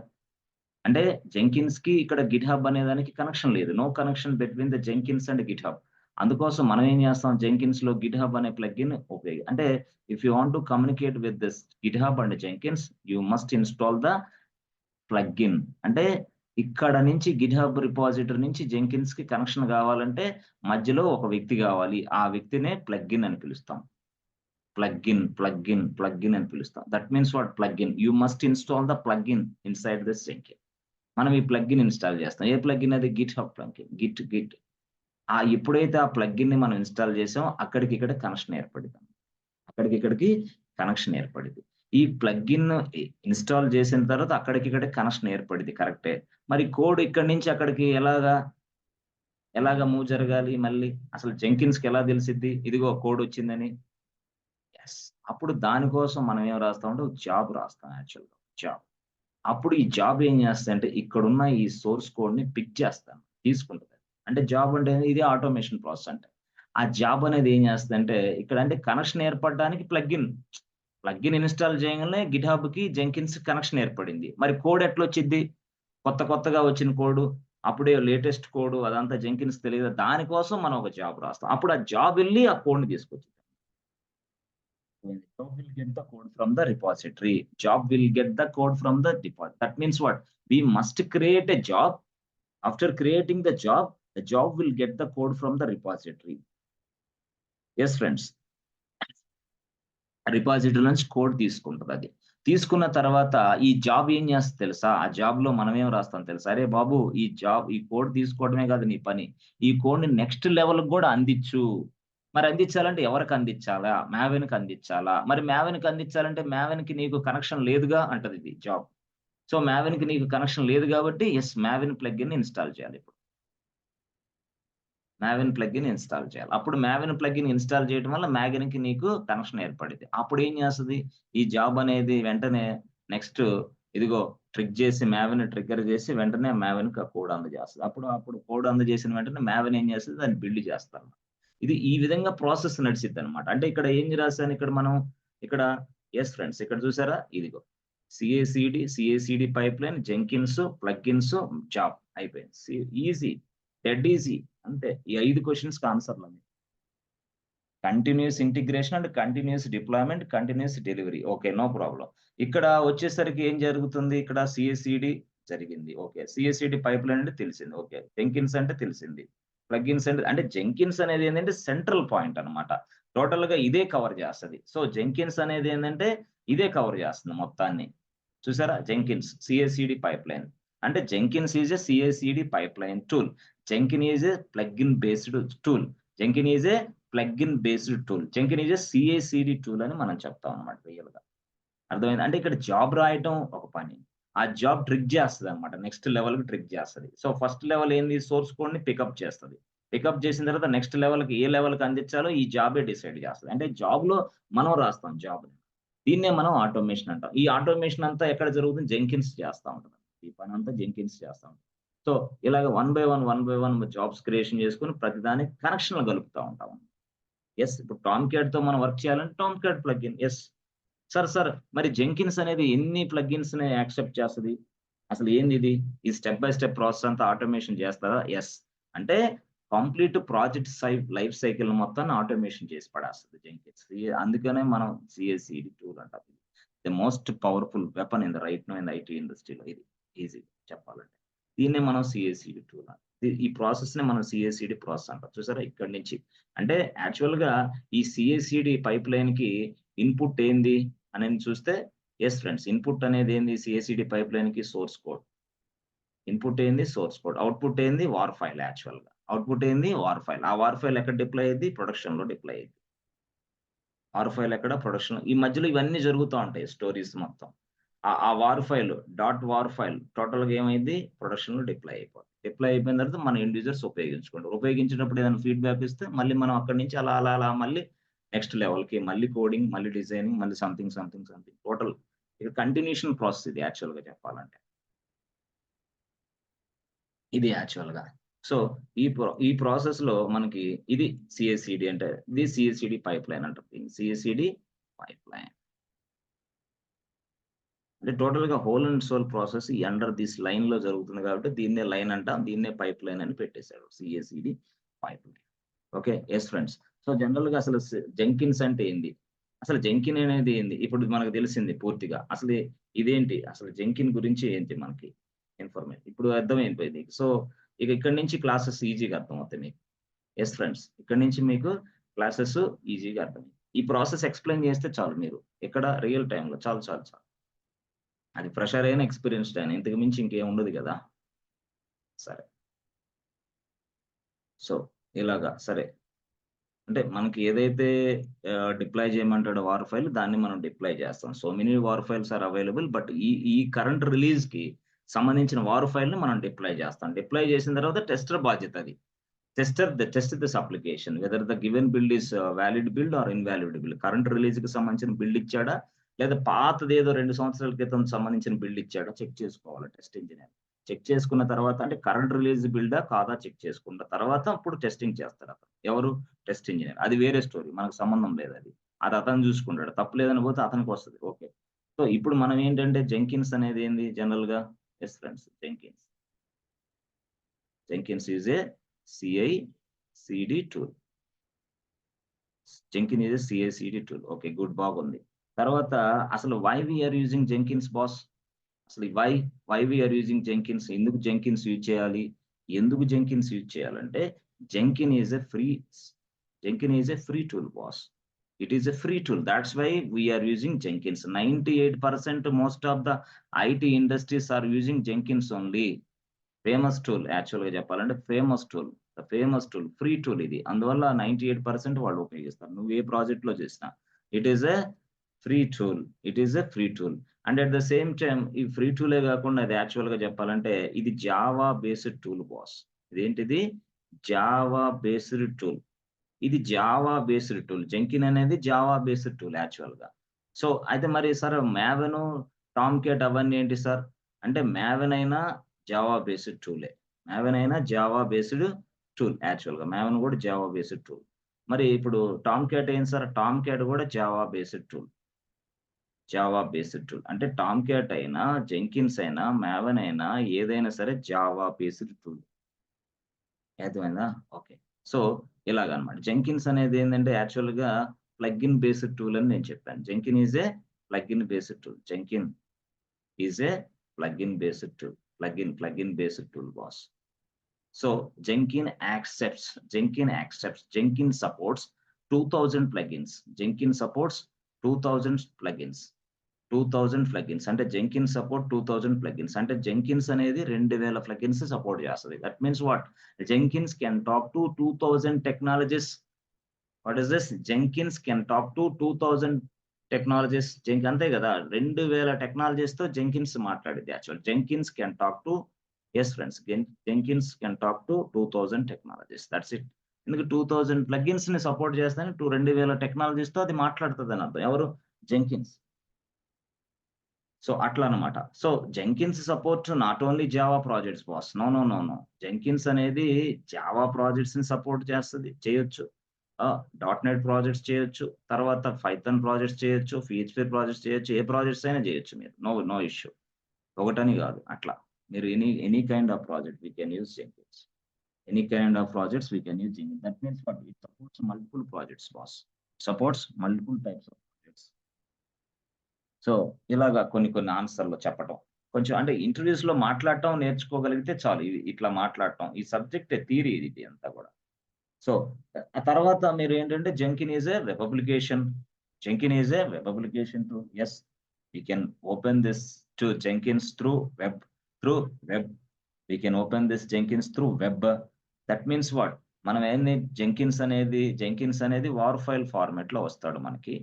అంటే జెంకిన్స్‌కి ఇక్కడ గిట్‌హబ్ అనే దానికి కనెక్షన్ లేదు. No connection between the Jenkins and GitHub. అందుకోసం మనం ఏం చేస్తాం, జెంకిన్స్‌లో గిట్‌హబ్ అనే ప్లగిన్ అంటే if you want to communicate with this GitHub and Jenkins, you must install the plugin. అంటే ఇక్కడ నుంచి గిట్‌హబ్ రిపాజిటరీ నుంచి జెంకిన్స్‌కి కనెక్షన్ కావాలంటే మధ్యలో ఒక వ్యక్తి కావాలి. ఆ వ్యక్తినే ప్లగిన్ అని పిలుస్తాం. ప్లగిన్ అని పిలుస్తాం. That means what plugin. You must install the plugin inside this Jenkin. మనం ఈ ప్లగిన్ ఇన్‌స్టాల్ చేస్తాం. ఏ ప్లగిన్ అది? GitHub plugin. గిట్. ఎప్పుడైతే ఆ ప్లగిన్‌ని మనం ఇన్‌స్టాల్ చేసామో అక్కడికిక్కడ కనెక్షన్ ఏర్పడిద్ది. అక్కడికిక్కడికి కనెక్షన్ ఏర్పడిద్ది. ఈ ప్లగిన్ ఇన్‌స్టాల్ చేసిన తర్వాత అక్కడికిక్కడికి కనెక్షన్ ఏర్పడిద్ది కరెక్టే. మరి కోడ్ ఇక్కడి నుంచి అక్కడికి ఎలాగా మూవ్ జరగాలి మళ్ళీ? అసలు జెంకిన్స్‌కి ఎలా తెలిసిద్ది? ఇదిగో కోడ్ వచ్చిందని? యెస్. అప్పుడు దాని కోసం మనం ఏం రాస్తామంటే ఒక జాబ్ రాస్తాం యాక్చువల్‌గా. జాబ్. అప్పుడు ఈ జాబ్ ఏం చేస్తదంటే ఇక్కడున్న ఈ సోర్స్ కోడ్‌ని పిక్ చేస్తాను. తీసుకుంటది. అంటే జాబ్ అంటే ఇదే ఆటోమేషన్ ప్రాసెస్ అంటే. ఆ జాబ్ అనేది ఏం చేస్తదంటే ఇక్కడ అంటే కనెక్షన్ ఏర్పడడానికి ప్లగిన్ ఇన్‌స్టాల్ చేయంగానే గిట్‌హబ్‌కి, జెంకిన్స్‌కి కనెక్షన్ ఏర్పడింది. మరి కోడ్ ఎట్లొచ్చిద్ది? కొత్తగా వచ్చిన కోడు, అప్పుడే లేటెస్ట్ కోడు అదంతా జెంకిన్స్ తెలీదు. దాని కోసం మనం ఒక జాబ్ రాస్తాం. అప్పుడు ఆ జాబ్ ఎళ్లి ఆ కోడ్‌ని తీసుకొచ్చిద్ది. When the job will get the code from the repository. Job will get the code from the deposit. That means what? We must create a job. After creating the job will get the code from the repository. Yes, friends. Repository నుంచి కోడ్ తీసుకుంటదది. తీసుకున్న తర్వాత ఈ జాబ్ ఏం చేస్తది తెలుసా? ఆ జాబ్‌లో మనమేం రాస్తాం తెలుసా? "అరే బాబు! ఈ కోడ్ తీసుకోవడమే కాదు నీ పని. ఈ కోడ్‌ని నెక్స్ట్ లెవెల్‌కి గూడా అందించు." మరి అందించాలంటే ఎవరికి అందించాలా? మావెన్‌కి అందించాలా? మరి మావెన్‌కి అందించాలంటే మావెన్‌కి నీకు కనెక్షన్ లేదుగా అంటదిది జాబ్. సో, మావెన్‌కి నీకు కనెక్షన్ లేదు కాబట్టి యెస్, మావెన్ ప్లగిన్‌ని ఇన్‌స్టాల్ చేయాలిప్పుడు. మావెన్ ప్లగిన్ ఇన్‌స్టాల్ చేయాలి. అప్పుడు మావెన్ ప్లగిన్ ఇన్‌స్టాల్ చేయడం వల్ల మావెన్‌కి నీకు కనెక్షన్ ఏర్పడిద్ది. అప్పుడేం చేస్తది? ఈ జాబ్ అనేది వెంటనే నెక్స్ట్ ఇదిగో మావెన్ ట్రిగ్గర్ చేసి వెంటనే మావెన్‌కి ఆ కోడ్ అందజేస్తది. అప్పుడు కోడ్ అందజేసిన వెంటనే మావెన్ ఏం చేస్తది? దాన్ని బిల్డ్ చేస్తారు. ఇది ఈ విధంగా ప్రాసెస్ నడిసిద్దనమాట. అంటే ఇక్కడ ఏం రాసాను ఇక్కడ మనం? ఇక్కడ యెస్ ఫ్రెండ్స్, ఇక్కడ చూసారా? ఇదిగో CICD pipeline, Jenkins, plugins, job అయిపోయింది. ఈజీ. Dead easy. అంతే. ఈ 5 క్వెషన్స్‌కి ఆన్సర్‌లన్నీ. Continuous integration and continuous deployment, continuous delivery. Okay. No problem. ఇక్కడ వచ్చేసరికి ఏం జరుగుతుంది? ఇక్కడ సీఏసీడీ జరిగింది. ఓకే. సీఏసీడీ పైప్‌లైన్ అంటే తెలిసింది. ఓకే. జెంకిన్స్ అంటే తెలిసింది. ప్లగిన్స్ అంటే జెంకిన్స్ అనేది ఏంటంటే సెంట్రల్ పాయింట్ అన్నమాట. టోటల్‌గా ఇదే కవర్ చేస్తది. సో, జెంకిన్స్ అనేది ఏందంటే ఇదే కవర్ చేస్తుంది మొత్తాన్ని. చూసారా? Jenkins CICD pipeline. అంటే Jenkins is a CICD pipeline tool. Jenkin is a plugin based tool. Jenkin is a plugin based tool. Jenkin is a CICD tool అని మనం చెప్తాం అన్నమాట రియల్‌గా. అర్థమైందా? అంటే ఇక్కడ జాబ్ రాయటం ఒక పని. ఆ జాబ్ ట్రిక్ చేస్తదన్నమాట. నెక్స్ట్ లెవెల్‌కి ట్రిక్ చేస్తది. సో, ఫస్ట్ లెవెల్ ఏంది? సోర్స్ కోడ్‌ని పికప్ చేస్తది. పికప్ చేసిన తర్వాత నెక్స్ట్ లెవెల్‌కి ఏ లెవెల్‌కి అందించాలో ఈ జాబే డిసైడ్ చేస్తది. అంటే జాబ్‌లో మనం రాస్తాం జాబ్‌ని. దీన్నే మనం ఆటోమేషన్ అంటాం. ఈ ఆటోమేషన్ అంతా ఎక్కడ జరుగుతుంది? జెంకిన్స్ చేస్తా ఉంటది. ఈ పనంతా జెంకిన్స్ చేస్తా ఉంటది. సో, ఇలాగ one by one jobs creation చేసుకొని ప్రతిదానికి కనెక్షన్‌లు కలుపుతా ఉంటాం. ఎస్, ఇప్పుడు టామ్ క్యాట్ తో మనం వర్క్ చేయాలంటే Tomcat plugin. Yes sir మరి జెంకిన్స్ అనేది ఎన్ని ప్లగ్ఇన్స్ ని యాక్సెప్ట్ చేస్తుంది? అసలు ఏంది ఇది? ఈ స్టెప్ బై స్టెప్ ప్రాసెస్ అంతా ఆటోమేషన్ చేస్తారా? ఎస్. అంటే కంప్లీట్ ప్రాజెక్ట్ లైఫ్ సైకిల్ మొత్తాన్ని ఆటోమేషన్ చేసి పడేస్తుంది జెంకిన్స్. అందుకనే మనం సిఎసిడి టూల్ అంటాం. The most powerful weapon in the right now in IT ఇండస్ట్రీలో. ఇది ఈజీ చెప్పాలంటే. దీన్నే మనం సిఎసిడి టూల్ అంటాం. ఈ ప్రాసెస్ ని మనం సిఎసిడి ప్రాసెస్ అంటాం. చూసారా ఇక్కడి నుంచి. అంటే యాక్చువల్ గా ఈ సిఎసిడి పైప్ లైన్ కి ఇన్పుట్ ఏంది అనేది చూస్తే, ఎస్ ఫ్రెండ్స్, ఇన్పుట్ అనేది ఏంది సిఎసిడి పైప్ లైన్ కి? Source code. ఇన్పుట్ ఏంది? Source code. అవుట్పుట్ ఏంది? War file. యాక్చువల్ గా అవుట్పుట్ ఏంది? War file. ఆ వార్ ఫైల్ ఎక్కడ డిప్లాయ్ అయ్యింది? ప్రొడక్షన్ లో డిప్లాయ్ అయ్యింది. వార్ ఫైల్ ఎక్కడ? ప్రొడక్షన్. ఈ మధ్యలో ఇవన్నీ జరుగుతూ ఉంటాయి స్టోరీస్ మొత్తం. ఆ war file war file total గా ఏమైంది? ప్రొడక్షన్ లో డిప్లాయ్ అయిపోతుంది. డిప్లాయ్ అయిపోయిన తర్వాత మన ఇండ్ యూజర్స్ ఉపయోగించుకుంటారు. ఉపయోగించినప్పుడు ఏదైనా ఫీడ్‌బ్యాక్ ఇస్తే మళ్ళీ మనం అక్కడి నుంచి అలా మళ్ళీ నెక్స్ట్ లెవెల్‌కి మళ్ళీ కోడింగ్, మళ్ళీ డిజైనింగ్, మళ్ళీ సంథింగ్ టోటల్ ఇక కంటిన్యూషన్ ప్రాసెస్ ఇది యాక్చువల్‌గా చెప్పాలంటే. ఇది యాక్చువల్‌గా. సో, ఈ ప్రాసెస్‌లో మనకి ఇది సీఎస్‌సీడీ అంటే ఇది సీఎస్‌సీడీ పైప్‌లైన్ అంటారు దీన్ని. CICD pipeline. అంటే టోటల్‌గా హోల్ అండ్ సోల్ ప్రాసెస్ ఈ అండర్ దిస్ లైన్‌లో జరుగుతుంది కాబట్టి దీన్నే లైన్ అంటాం. దీన్నే పైప్‌లైన్ అని పెట్టేసాడు. CICD pipeline. Okay. Yes friends. So, జనరల్‌గా అసలు జెంకిన్స్ అంటే ఏంది? అసలు జెంకిన్ అనేది ఏంది? ఇప్పుడు మనకు తెలిసింది పూర్తిగా. అసలు ఇదేంటి? అసలు జెంకిన్ గురించి ఏంటి మనకి ఇన్ఫర్మేషన్? ఇప్పుడు అర్థమైపోయింది. సో, ఇక ఇక్కడి నుంచి క్లాసెస్ ఈజీగా అర్థమవుతాయి మీకు. Yes friends. ఇక్కడి నుంచి మీకు క్లాసెస్ ఈజీగా అర్థమవుతాయి. ఈ ప్రాసెస్ ఎక్స్‌ప్లెయిన్ చేస్తే చాలు మీరు. ఎక్కడ? రియల్ టైమ్‌లో. చాలు. అది ఫ్రెషర్ అయినా, ఎక్స్‌పీరియన్స్‌డ్ అయినా. ఇంతకు మించి ఇంకేం ఉండదు గదా! సరే. సో, ఇలాగా సరే. అంటే మనకి ఏదైతే డిప్లాయ్ చేయమంటాడో వార్ ఫైల్ దాన్ని మనం డిప్లాయ్ చేస్తాం. So many war files are available. But ఈ కరెంట్ రిలీజ్‌కి సంబంధించిన వార్ ఫైల్‌ని మనం డిప్లాయ్ చేస్తాం. డిప్లాయ్ చేసిన తర్వాత టెస్టర్ బాధ్యత అది. Test this application whether the given build is valid build or invalid build. Current రిలీజ్‌కి సంబంధించిన బిల్డ్ ఇచ్చాడా? లేదా పాతదేదో 2 సంవత్సరాల క్రితం సంబంధించిన బిల్డ్ ఇచ్చాడా? చెక్ చేసుకోవాలి టెస్ట్ ఇంజినీర్. చెక్ చేసుకున్న తర్వాత అంటే కరెంట్ రిలీజ్ బిల్డా కాదా చెక్ చేసుకున్న తర్వాత అప్పుడు టెస్టింగ్ చేస్తాడు అతను. ఎవరు? Test engineer. అది వేరే స్టోరీ. మనకు సంబంధం లేదు అది. అది అతను చూసుకుంటాడు. తప్పు లేదని పోతే అతనికి వస్తది. ఓకే. సో ఇప్పుడు మనం ఏంటంటే జెంకిన్స్ అనేది ఏంది జనరల్‌గా? Yes friends, Jenkins. Jenkins is a CI/CD tool. Jenkins is a CI/CD tool. Okay, good బాగుంది. తర్వాత అసలు why we are using Jenkins boss? అసలు why we are using Jenkins? ఎందుకు Jenkins యూజ్ చేయాలి? ఎందుకు Jenkins యూజ్ చేయాలంటే Jenkins is a free tool boss. It is a free tool. That's why we are using Jenkins. 98% most of the IT industries are using Jenkins only. Famous tool యాక్చువల్‌గా చెప్పాలంటే ఫేమస్ టూల్. ఫ్రీ టూల్ ఇది. అందువల్ల 98% వాళ్ళు ఉపయోగిస్తారు. నువ్వు ఏ ప్రాజెక్ట్‌లో చేసినా. It is a free tool. And at the same time ఈ ఫ్రీ టూలే కాకుండా ఇది యాక్చువల్‌గా చెప్పాలంటే ఇది జావా బేస్డ్ టూల్ బాస్. ఇదేంటిది? Java based tool. ఇది జావా బేస్డ్ టూల్. జెంకిన్ అనేది జావా బేస్డ్ టూల్ యాక్చువల్‌గా. సో, అయితే మరి సార్ మావెను, టామ్ క్యాట్ అవన్నీ ఏంటి సార్? అంటే మావెన్ అయినా జావా బేస్డ్ టూలే. మావెన్ అయినా జావా బేస్డ్ టూల్ యాక్చువల్‌గా. మావెన్ కూడా జావా బేస్డ్ టూల్. మరి ఇప్పుడు టామ్ క్యాట్ ఏంటి సార్? టామ్ క్యాట్ కూడా జావా బేస్డ్ టూల్. అంటే టామ్ క్యాట్ అయినా, జెంకిన్స్ అయినా, మావెన్ అయినా ఏదైనా సరే జావా బేస్డ్ టూల్. అర్థమైందా? ఓకే. సో, ఇలాగనమాట. జెంకిన్స్ అనేది ఏందంటే యాక్చువల్‌గా ప్లగిన్ బేస్డ్ టూల్ అని నేను చెప్పాను. Jenkin is a plugin based tool. Jenkin is a plugin based tool. Plugin based tool boss. So Jenkins supports 2000 plugins. Jenkins supports 2000 plugins. 2000 plugins అంటే జెంకిన్స్ సపోర్ట్ 2000 ప్లగిన్స్ అంటే జెంకిన్స్ అనేది 2000 ప్లగిన్స్ సపోర్ట్ చేస్తది. That means what? Jenkins can talk to 2000 technologies. What is this? Jenkins can talk to 2000 technologies. అంతే కదా! 2000 టెక్నాలజీస్‌తో జెంకిన్స్ మాట్లాడిద్ది actual. Jenkins can talk to yes friends. Jenkins can talk to 2000 technologies. That's it. ఎందుకు 2000 ప్లగిన్స్‌ని సపోర్ట్ చేస్తేనే 2000 టెక్నాలజీస్‌తో అది మాట్లాడుతదని అర్థం. ఎవరు? జెంకిన్స్. సో, అట్లా అన్నమాట. So, Jenkins support not only Java projects boss. No. Jenkins అనేది జావా ప్రాజెక్ట్స్‌ని సపోర్ట్ చేయొచ్చు. .NET ప్రాజెక్ట్స్ చేయొచ్చు. తర్వాత పైథాన్ ప్రాజెక్ట్స్ చేయొచ్చు. PHP ప్రాజెక్ట్స్ చేయొచ్చు. ఏ ప్రాజెక్ట్స్ అయినా చేయొచ్చు మీరు. No issue. ఒకటని కాదు అట్లా. మీరు any kind of project we can use Jenkins. Any kind of projects we can use Jenkins. That means what it supports multiple projects boss. Supports multiple types of projects. So ఇలాగా కొన్ని ఆన్సర్‌లు చెప్పటం. కొంచెం అంటే ఇంటర్వ్యూస్‌లో మాట్లాడటం నేర్చుకోగలిగితే చాలు. ఇట్లా మాట్లాడటం. ఈ సబ్జెక్ట్ థియరీ ఇది అంతా కూడా. సో ఆ తర్వాత మీరేంటంటే Jenkin is a web application. Jenkins is a web application tool. Yes, we can open this to Jenkins through web. We can open this Jenkins through web. That means what? మనం ఏంది జెంకిన్స్ అనేది వార్ ఫైల్ ఫార్మాట్ లో వస్తాడు మనకి.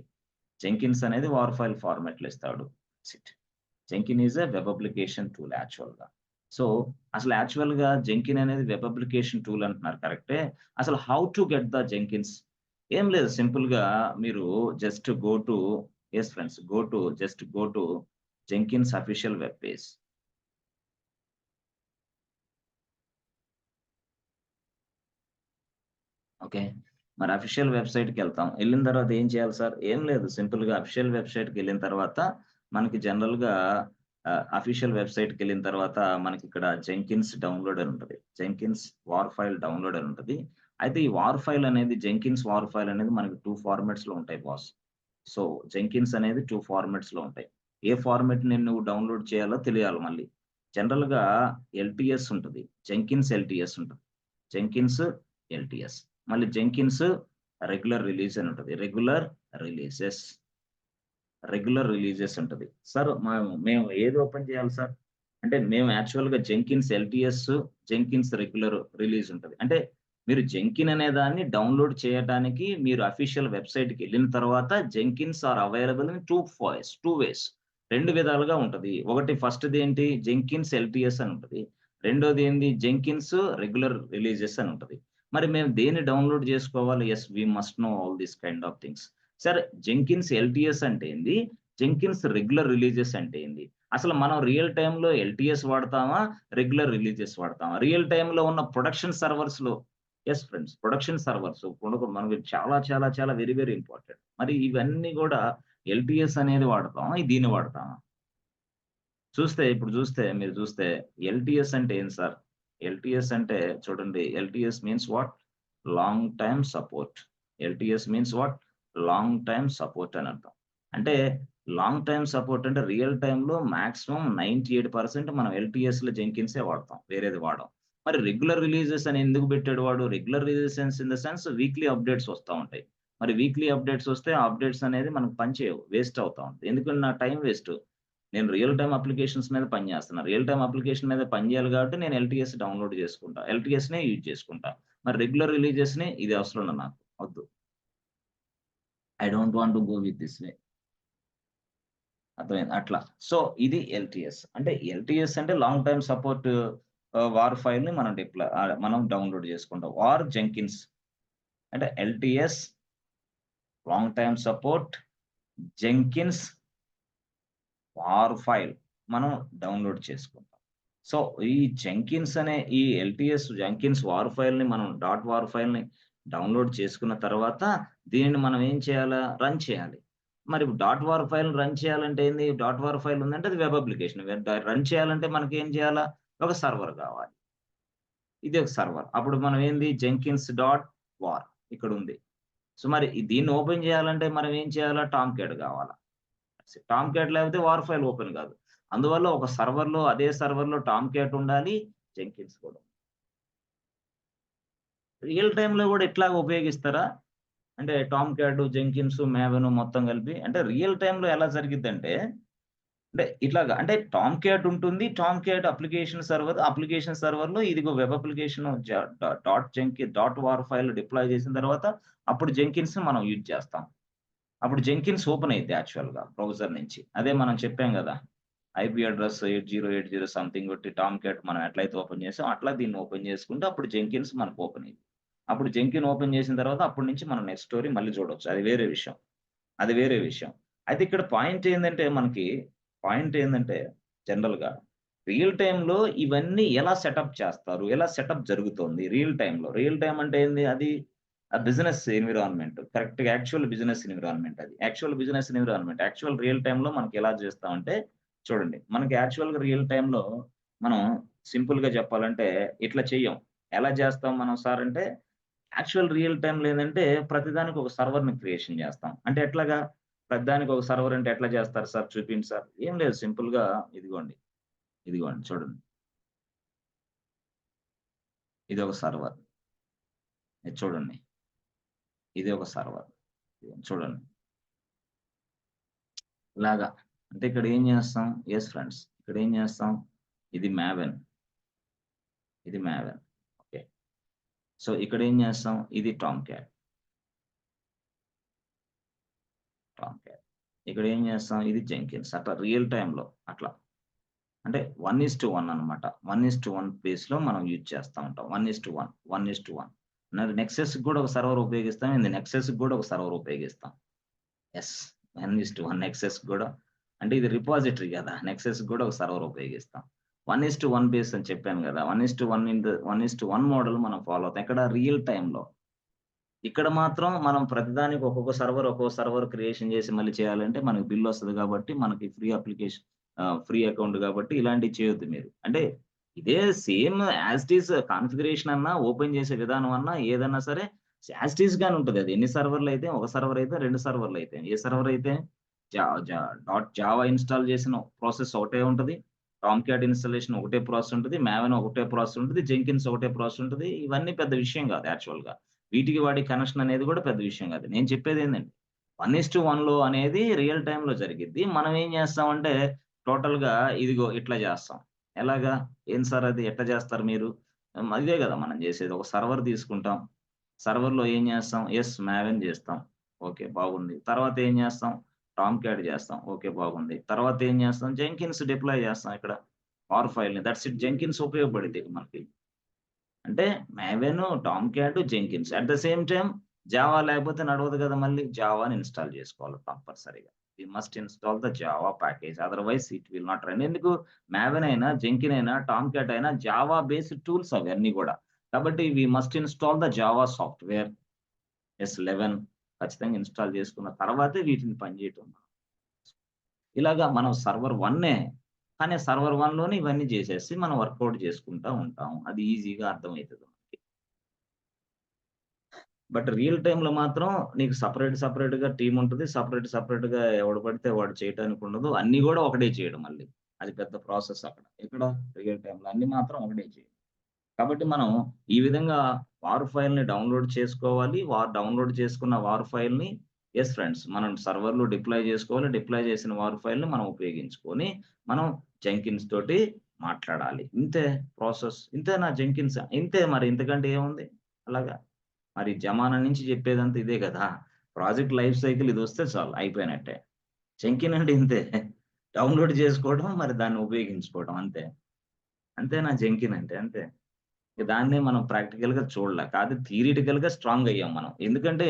జెంకిన్స్ అనేది వార్ ఫైల్ ఫార్మాట్ లో ఇస్తాడు. Jenkin is a web application tool actual గా. సో అసలు యాక్చువల్ గా జెంకిన్ అనేది వెబ్ అప్లికేషన్ టూల్ అంటున్నారు కరెక్టే. అసలు how to get the Jenkins? ఏం లేదు, సింపుల్ గా మీరు just go to Jenkins official web page. Okay, మరి అఫీషియల్ వెబ్సైట్కి వెళ్తాం. వెళ్ళిన తర్వాత ఏం చేయాలి సార్? ఏం లేదు, సింపుల్ గా అఫీషియల్ వెబ్సైట్కి వెళ్ళిన తర్వాత మనకి జనరల్ గా అఫీషియల్ వెబ్సైట్కి వెళ్ళిన తర్వాత మనకి ఇక్కడ జెంకిన్స్ డౌన్లోడ్ అని ఉంటుంది. జెంకిన్స్ వార్ ఫైల్ డౌన్లోడ్ అని ఉంటుంది. అయితే ఈ వార్ ఫైల్ అనేది జెంకిన్స్ వార్ ఫైల్ అనేది మనకి 2 ఫార్మాట్స్ లో ఉంటాయి బాస్. సో జెంకిన్స్ అనేది 2 ఫార్మాట్స్ లో ఉంటాయి. ఏ ఫార్మాట్ ని నువ్వు డౌన్లోడ్ చేయాలో తెలియాలి మళ్ళీ. జనరల్ గా ఎల్టిఎస్ ఉంటుంది, జెంకిన్స్ ఎల్టిఎస్ ఉంటుంది. జెంకిన్స్ ఎల్టిఎస్, మళ్ళీ జెంకిన్స్ రెగ్యులర్ రిలీజ్ అని ఉంటుంది. రెగ్యులర్ రిలీజెస్ ఉంటుంది. సార్ మేము ఏది ఓపెన్ చేయాలి సార్ అంటే, మేము యాక్చువల్ గా జెంకిన్స్ ఎల్టిఎస్, జెంకిన్స్ రెగ్యులర్ రిలీజ్ ఉంటుంది. అంటే మీరు జెంకిన్ అనే దాన్ని డౌన్లోడ్ చేయడానికి మీరు అఫీషియల్ వెబ్సైట్ కి వెళ్ళిన తర్వాత Jenkins are available in 2 ways. 2 విధాలుగా ఉంటది. ఒకటి ఫస్ట్‌ది ఏంటి, జెంకిన్స్ ఎల్టిఎస్ అని ఉంటది. రెండోది ఏంది, జెంకిన్స్ రెగ్యులర్ రిలీజెస్ అని ఉంటది. మరి మేము దేన్ని డౌన్లోడ్ చేసుకోవాలి? Yes, we must know all this kind of things. సరే, జెంకిన్స్ ఎల్టిఎస్ అంటే ఏంది? జెంకిన్స్ రెగ్యులర్ రిలీజెస్ అంటే ఏంది? అసలు మనం రియల్ టైమ్‌లో ఎల్టిఎస్ వాడతామా? రెగ్యులర్ రిలీజెస్ వాడతామా? రియల్ టైమ్‌లో ఉన్న ప్రొడక్షన్ సర్వర్స్‌లో యెస్ ఫ్రెండ్స్, ప్రొడక్షన్ సర్వర్స్ మనకి చాలా వెరీ ఇంపార్టెంట్. మరి ఇవన్నీ కూడా ఎల్టిఎస్ అనేది వాడతామా? దీన్ని వాడతామా? ఇప్పుడు మీరు చూస్తే ఎల్టిఎస్ అంటే ఏంటి సార్? ఎల్టిఎస్ అంటే చూడండి, LTS means what? Long time support. LTS means what? Long time support అని అర్థం. అంటే లాంగ్ టైమ్ సపోర్ట్ అంటే రియల్ టైమ్‌లో మాక్సిమం 98% మనం ఎల్టిఎస్ లో జెంకిన్సే వాడతాం, వేరేది వాడం. మరి రెగ్యులర్ రిలీజెస్ అని ఎందుకు పెట్టాడు వాడు? Regular releases in the sense weekly updates వస్తా ఉంటాయి. మరి వీక్లీ అప్డేట్స్ వస్తే ఆ అప్డేట్స్ అనేది మనకు పనిచేయవు, వేస్ట్ అవుతా ఉంటాయి. ఎందుకంటే నా టైం వేస్ట్. నేను రియల్ టైమ్ అప్లికేషన్స్ మీద పని చేస్తున్నా. రియల్ టైమ్ అప్లికేషన్ మీద పని చేయాలి కాబట్టి నేను ఎల్టీఎస్ డౌన్లోడ్ చేసుకుంటా. ఎల్టీఎస్‌నే యూజ్ చేసుకుంటా. మరి రెగ్యులర్ రిలీజెస్‌ని ఇది అవసరం లేదు నాకు. వద్దు. I don't want to go with this way. అర్థమైంది అట్లా. సో ఇది ఎల్టీఎస్. అంటే ఎల్టీఎస్ అంటే లాంగ్ టైమ్ సపోర్ట్ వార్ ఫైల్‌ని మనం డౌన్లోడ్ చేసుకుంటాం. ఆర్ జెంకిన్స్ అంటే LTS long time support Jenkins war file మనం డౌన్లోడ్ చేసుకుంటాం. సో ఈ జెంకిన్స్ అనే ఈ ఎల్టీఎస్ జెంకిన్స్ వార్ ఫైల్‌ని మనం వార్ ఫైల్‌ని డౌన్లోడ్ చేసుకున్న తర్వాత దీనిని మనం ఏం చేయాలా? రన్ చేయాలి. మరి వార్ ఫైల్ రన్ చేయాలంటే ఏంది? వార్ ఫైల్ ఉందంటే అది వెబ్ అప్లికేషన్. రన్ చేయాలంటే మనకేం చేయాలా? ఒక సర్వర్ కావాలి. ఇది ఒక సర్వర్. అప్పుడు మనం ఏంది? జెంకిన్స్ వార్ ఇక్కడ ఉంది. సో మరి దీన్ని ఓపెన్ చేయాలంటే మనం ఏం చేయాలా? టామ్‌క్యాట్ కావాలా. టామ్‌క్యాట్ లేకపోతే వార్ ఫైల్ ఓపెన్ కాదు. అందువల్ల ఒక సర్వర్‌లో అదే సర్వర్‌లో టామ్‌క్యాట్ ఉండాలి, జెంకిన్స్ కూడా. రియల్ టైమ్‌లో కూడా ఇట్లాగ ఉపయోగిస్తారా? అంటే టామ్‌క్యాట్, జెంకిన్స్, మేవెన్ మొత్తం కలిపి అంటే రియల్ టైమ్‌లో ఎలా జరిగిద్దంటే, అంటే ఇట్లాగా అంటే టామ్‌క్యాట్ ఉంటుంది. టామ్‌క్యాట్ అప్లికేషన్ సర్వర్‌లో ఇదిగో web application war file deploy చేసిన తర్వాత అప్పుడు జెంకిన్స్ మనం యూజ్ చేస్తాం. అప్పుడు జెంకిన్స్ ఓపెన్ అయిద్ది యాక్చువల్‌గా బ్రౌజర్ నుంచి. అదే మనం చెప్పాం గదా! ఐపీ అడ్రెస్ 8080 సంథింగ్ కొట్టి టామ్‌క్యాట్ మనం ఎట్లయితే ఓపెన్ చేసామో అట్లా దీన్ని ఓపెన్ చేసుకుంటే అప్పుడు జెంకిన్స్ మనకు ఓపెన్ అయ్యిద్ది. అప్పుడు జెంకిన్ ఓపెన్ చేసిన తర్వాత అప్పటి నుంచి మనం నెక్స్ట్ స్టోరీ మళ్ళీ చూడొచ్చు. అది వేరే విషయం. అయితే ఇక్కడ పాయింట్ ఏందంటే జనరల్‌గా రియల్ టైమ్‌లో ఇవన్నీ ఎలా సెటప్ చేస్తారు? ఎలా సెటప్ జరుగుతోంది రియల్ టైమ్‌లో? రియల్ టైమ్ అంటే ఏంది? ఆ బిజినెస్ ఎన్విరాన్మెంట్ కరెక్ట్ గా యాక్చువల్ బిజినెస్ ఎన్విరాన్మెంట్ అది actual business environment actual real time లో మనకి ఎలా చేస్తామంటే చూడండి మనకి యాక్చువల్ గా రియల్ టైమ్ లో మనం సింపుల్ గా చెప్పాలంటే ఇట్లా చెయ్యం ఎలా చేస్తాం మనం సార్ అంటే యాక్చువల్ రియల్ టైమ్ లేదంటే ప్రతిదానికి ఒక సర్వర్ ని క్రియేషన్ చేస్తాం అంటే ఎట్లాగా ప్రతిదానికి ఒక సర్వర్ అంటే ఎట్లా చేస్తారు సార్ చూపించండి సార్ ఏం లేదు సింపుల్ గా ఇదిగోండి ఇదిగోండి చూడండి ఇది ఒక సర్వర్ ఇది చూడండి ఇది ఒక సర్వర్ చూడండి ఇలాగా అంటే ఇక్కడ ఏం చేస్తాం ఎస్ ఫ్రెండ్స్ ఇక్కడ ఏం చేస్తాం ఇది మ్యావెన్ ఇది మ్యావెన్ ఓకే సో ఇక్కడ ఏం చేస్తాం ఇది టామ్ క్యాట్ ఇక్కడ ఏం చేస్తాం ఇది జెంకిన్స్ అట్లా రియల్ టైంలో అట్లా అంటే 1:1 అనమాట 1:1 బేస్ లో మనం యూజ్ చేస్తూ ఉంటాం 1:1 1:1 నెక్సెస్ కూడా ఒక సర్వర్ ఉపయోగిస్తాం ఇది నెక్సెస్ కూడా ఒక సర్వర్ ఉపయోగిస్తాం ఎస్ 1:1 నెక్సెస్ కూడా అంటే ఇది రిపాజిటరీ కదా నెక్సెస్ కూడా ఒక సర్వర్ ఉపయోగిస్తాం 1:1 బేస్ అని చెప్పాను కదా 1:1 మోడల్ మనం ఫాలో అవుతాం ఇక్కడ రియల్ టైంలో ఇక్కడ మాత్రం మనం ప్రతిదానికి ఒక్కొక్క సర్వర్ క్రియేషన్ చేసి మళ్ళీ చేయాలంటే మనకి బిల్ వస్తుంది కాబట్టి మనకి ఫ్రీ అప్లికేషన్ ఫ్రీ అకౌంట్ కాబట్టి ఇలాంటివి చేయొద్దు మీరు అంటే ఇదే same as it is configuration అన్నా ఓపెన్ చేసే విధానం అన్నా ఏదన్నా సరే యాజ్ ఇట్ ఈస్ గానే ఉంటుంది అది ఎన్ని సర్వర్లు అయితే ఒక సర్వర్ అయితే 2 సర్వర్లు అయితే ఏ సర్వర్ అయితే జావా ఇన్స్టాల్ చేసిన ప్రాసెస్ ఒకటే ఉంటుంది టామ్ క్యాట్ ఇన్స్టాలేషన్ ఒకటే ప్రాసెస్ ఉంటుంది మ్యావెన్ ఒకటే ప్రాసెస్ ఉంటుంది జెంకిన్స్ ఒకటే ప్రాసెస్ ఉంటుంది ఇవన్నీ పెద్ద విషయం కాదు యాక్చువల్ గా వీటికి వాడి కనెక్షన్ అనేది కూడా పెద్ద విషయం కాదు నేను చెప్పేది ఏంటంటే 1:1 లో అనేది రియల్ టైమ్ లో జరిగిద్ది మనం ఏం చేస్తామంటే టోటల్ గా ఇదిగో ఇట్లా చేస్తాం ఎలాగా ఏం సార్ అది ఎట్లా చేస్తారు మీరు ఇదే కదా మనం చేసేది ఒక సర్వర్ తీసుకుంటాం సర్వర్ లో ఏం చేస్తాం ఎస్ మ్యావెన్ చేస్తాం ఓకే బాగుంది తర్వాత ఏం చేస్తాం టామ్ క్యాట్ చేస్తాం ఓకే బాగుంది తర్వాత ఏం చేస్తాం జెంకిన్స్ డిప్లాయ్ చేస్తాం ఇక్కడ పవర్ ఫైల్ ని దట్స్ ఇట్ జెంకిన్స్ ఉపయోగపడింది మనకి అంటే Maven Tomcat Jenkins at the same time Java లేకపోతే నడవదు కదా మళ్ళీ జావాని ఇన్స్టాల్ చేసుకోవాలి కంపల్సరీగా we must install the Java package otherwise it will not run ఎందుకు మ్యావెన్ అయినా జెంకిన్ అయినా టామ్ క్యాట్ అయినా జావా బేస్డ్ టూల్స్ అవన్నీ కూడా కాబట్టి we must install the Java software S11 ఖచ్చితంగా ఇన్స్టాల్ చేసుకున్న తర్వాతే వీటిని పనిచేయటం ఇలాగా మనం సర్వర్ 1 కానీ సర్వర్ 1 లోనే ఇవన్నీ చేసేసి మనం వర్కౌట్ చేసుకుంటా ఉంటాం అది ఈజీగా అర్థమవుతుంది మనకి బట్ రియల్ టైమ్ లో మాత్రం నీకు సపరేట్ గా టీం ఉంటుంది సపరేట్ గా ఎవడు పడితే వాడు చేయడానికి ఉండదు అన్ని కూడా ఒకటే చేయడం మళ్ళీ అది పెద్ద ప్రాసెస్ అక్కడ ఇక్కడ రియల్ టైమ్ లో అన్ని మాత్రం ఒకటే చేయడం కాబట్టి మనం ఈ విధంగా వార్ ఫైల్ ని డౌన్లోడ్ చేసుకోవాలి డౌన్లోడ్ చేసుకున్న వార్ ఫైల్ ని ఎస్ ఫ్రెండ్స్ మనం సర్వర్లో డిప్లాయ్ చేసుకోవాలి డిప్లాయ్ చేసిన వార్ ఫైల్ ని మనం ఉపయోగించుకొని మనం జెంకిన్స్ తోటి మాట్లాడాలి ఇంతే ప్రాసెస్ ఇంతేనా జెంకిన్స్ ఇంతే మరి ఇంతకంటే ఏముంది అలాగా మరి జమానా నుంచి చెప్పేదంతా ఇదే కదా ప్రాజెక్ట్ లైఫ్ సైకిల్ ఇది వస్తే చాలు అయిపోయినట్టే జెంకిన్ అంటే ఇంతే డౌన్లోడ్ చేసుకోవడం మరి దాన్ని ఉపయోగించుకోవడం అంతేనా జెంకిన్ అంటే అంతే దాన్నే మనం ప్రాక్టికల్ గా చూడలే కాదు థియరిటికల్ గా స్ట్రాంగ్ అయ్యాం మనం ఎందుకంటే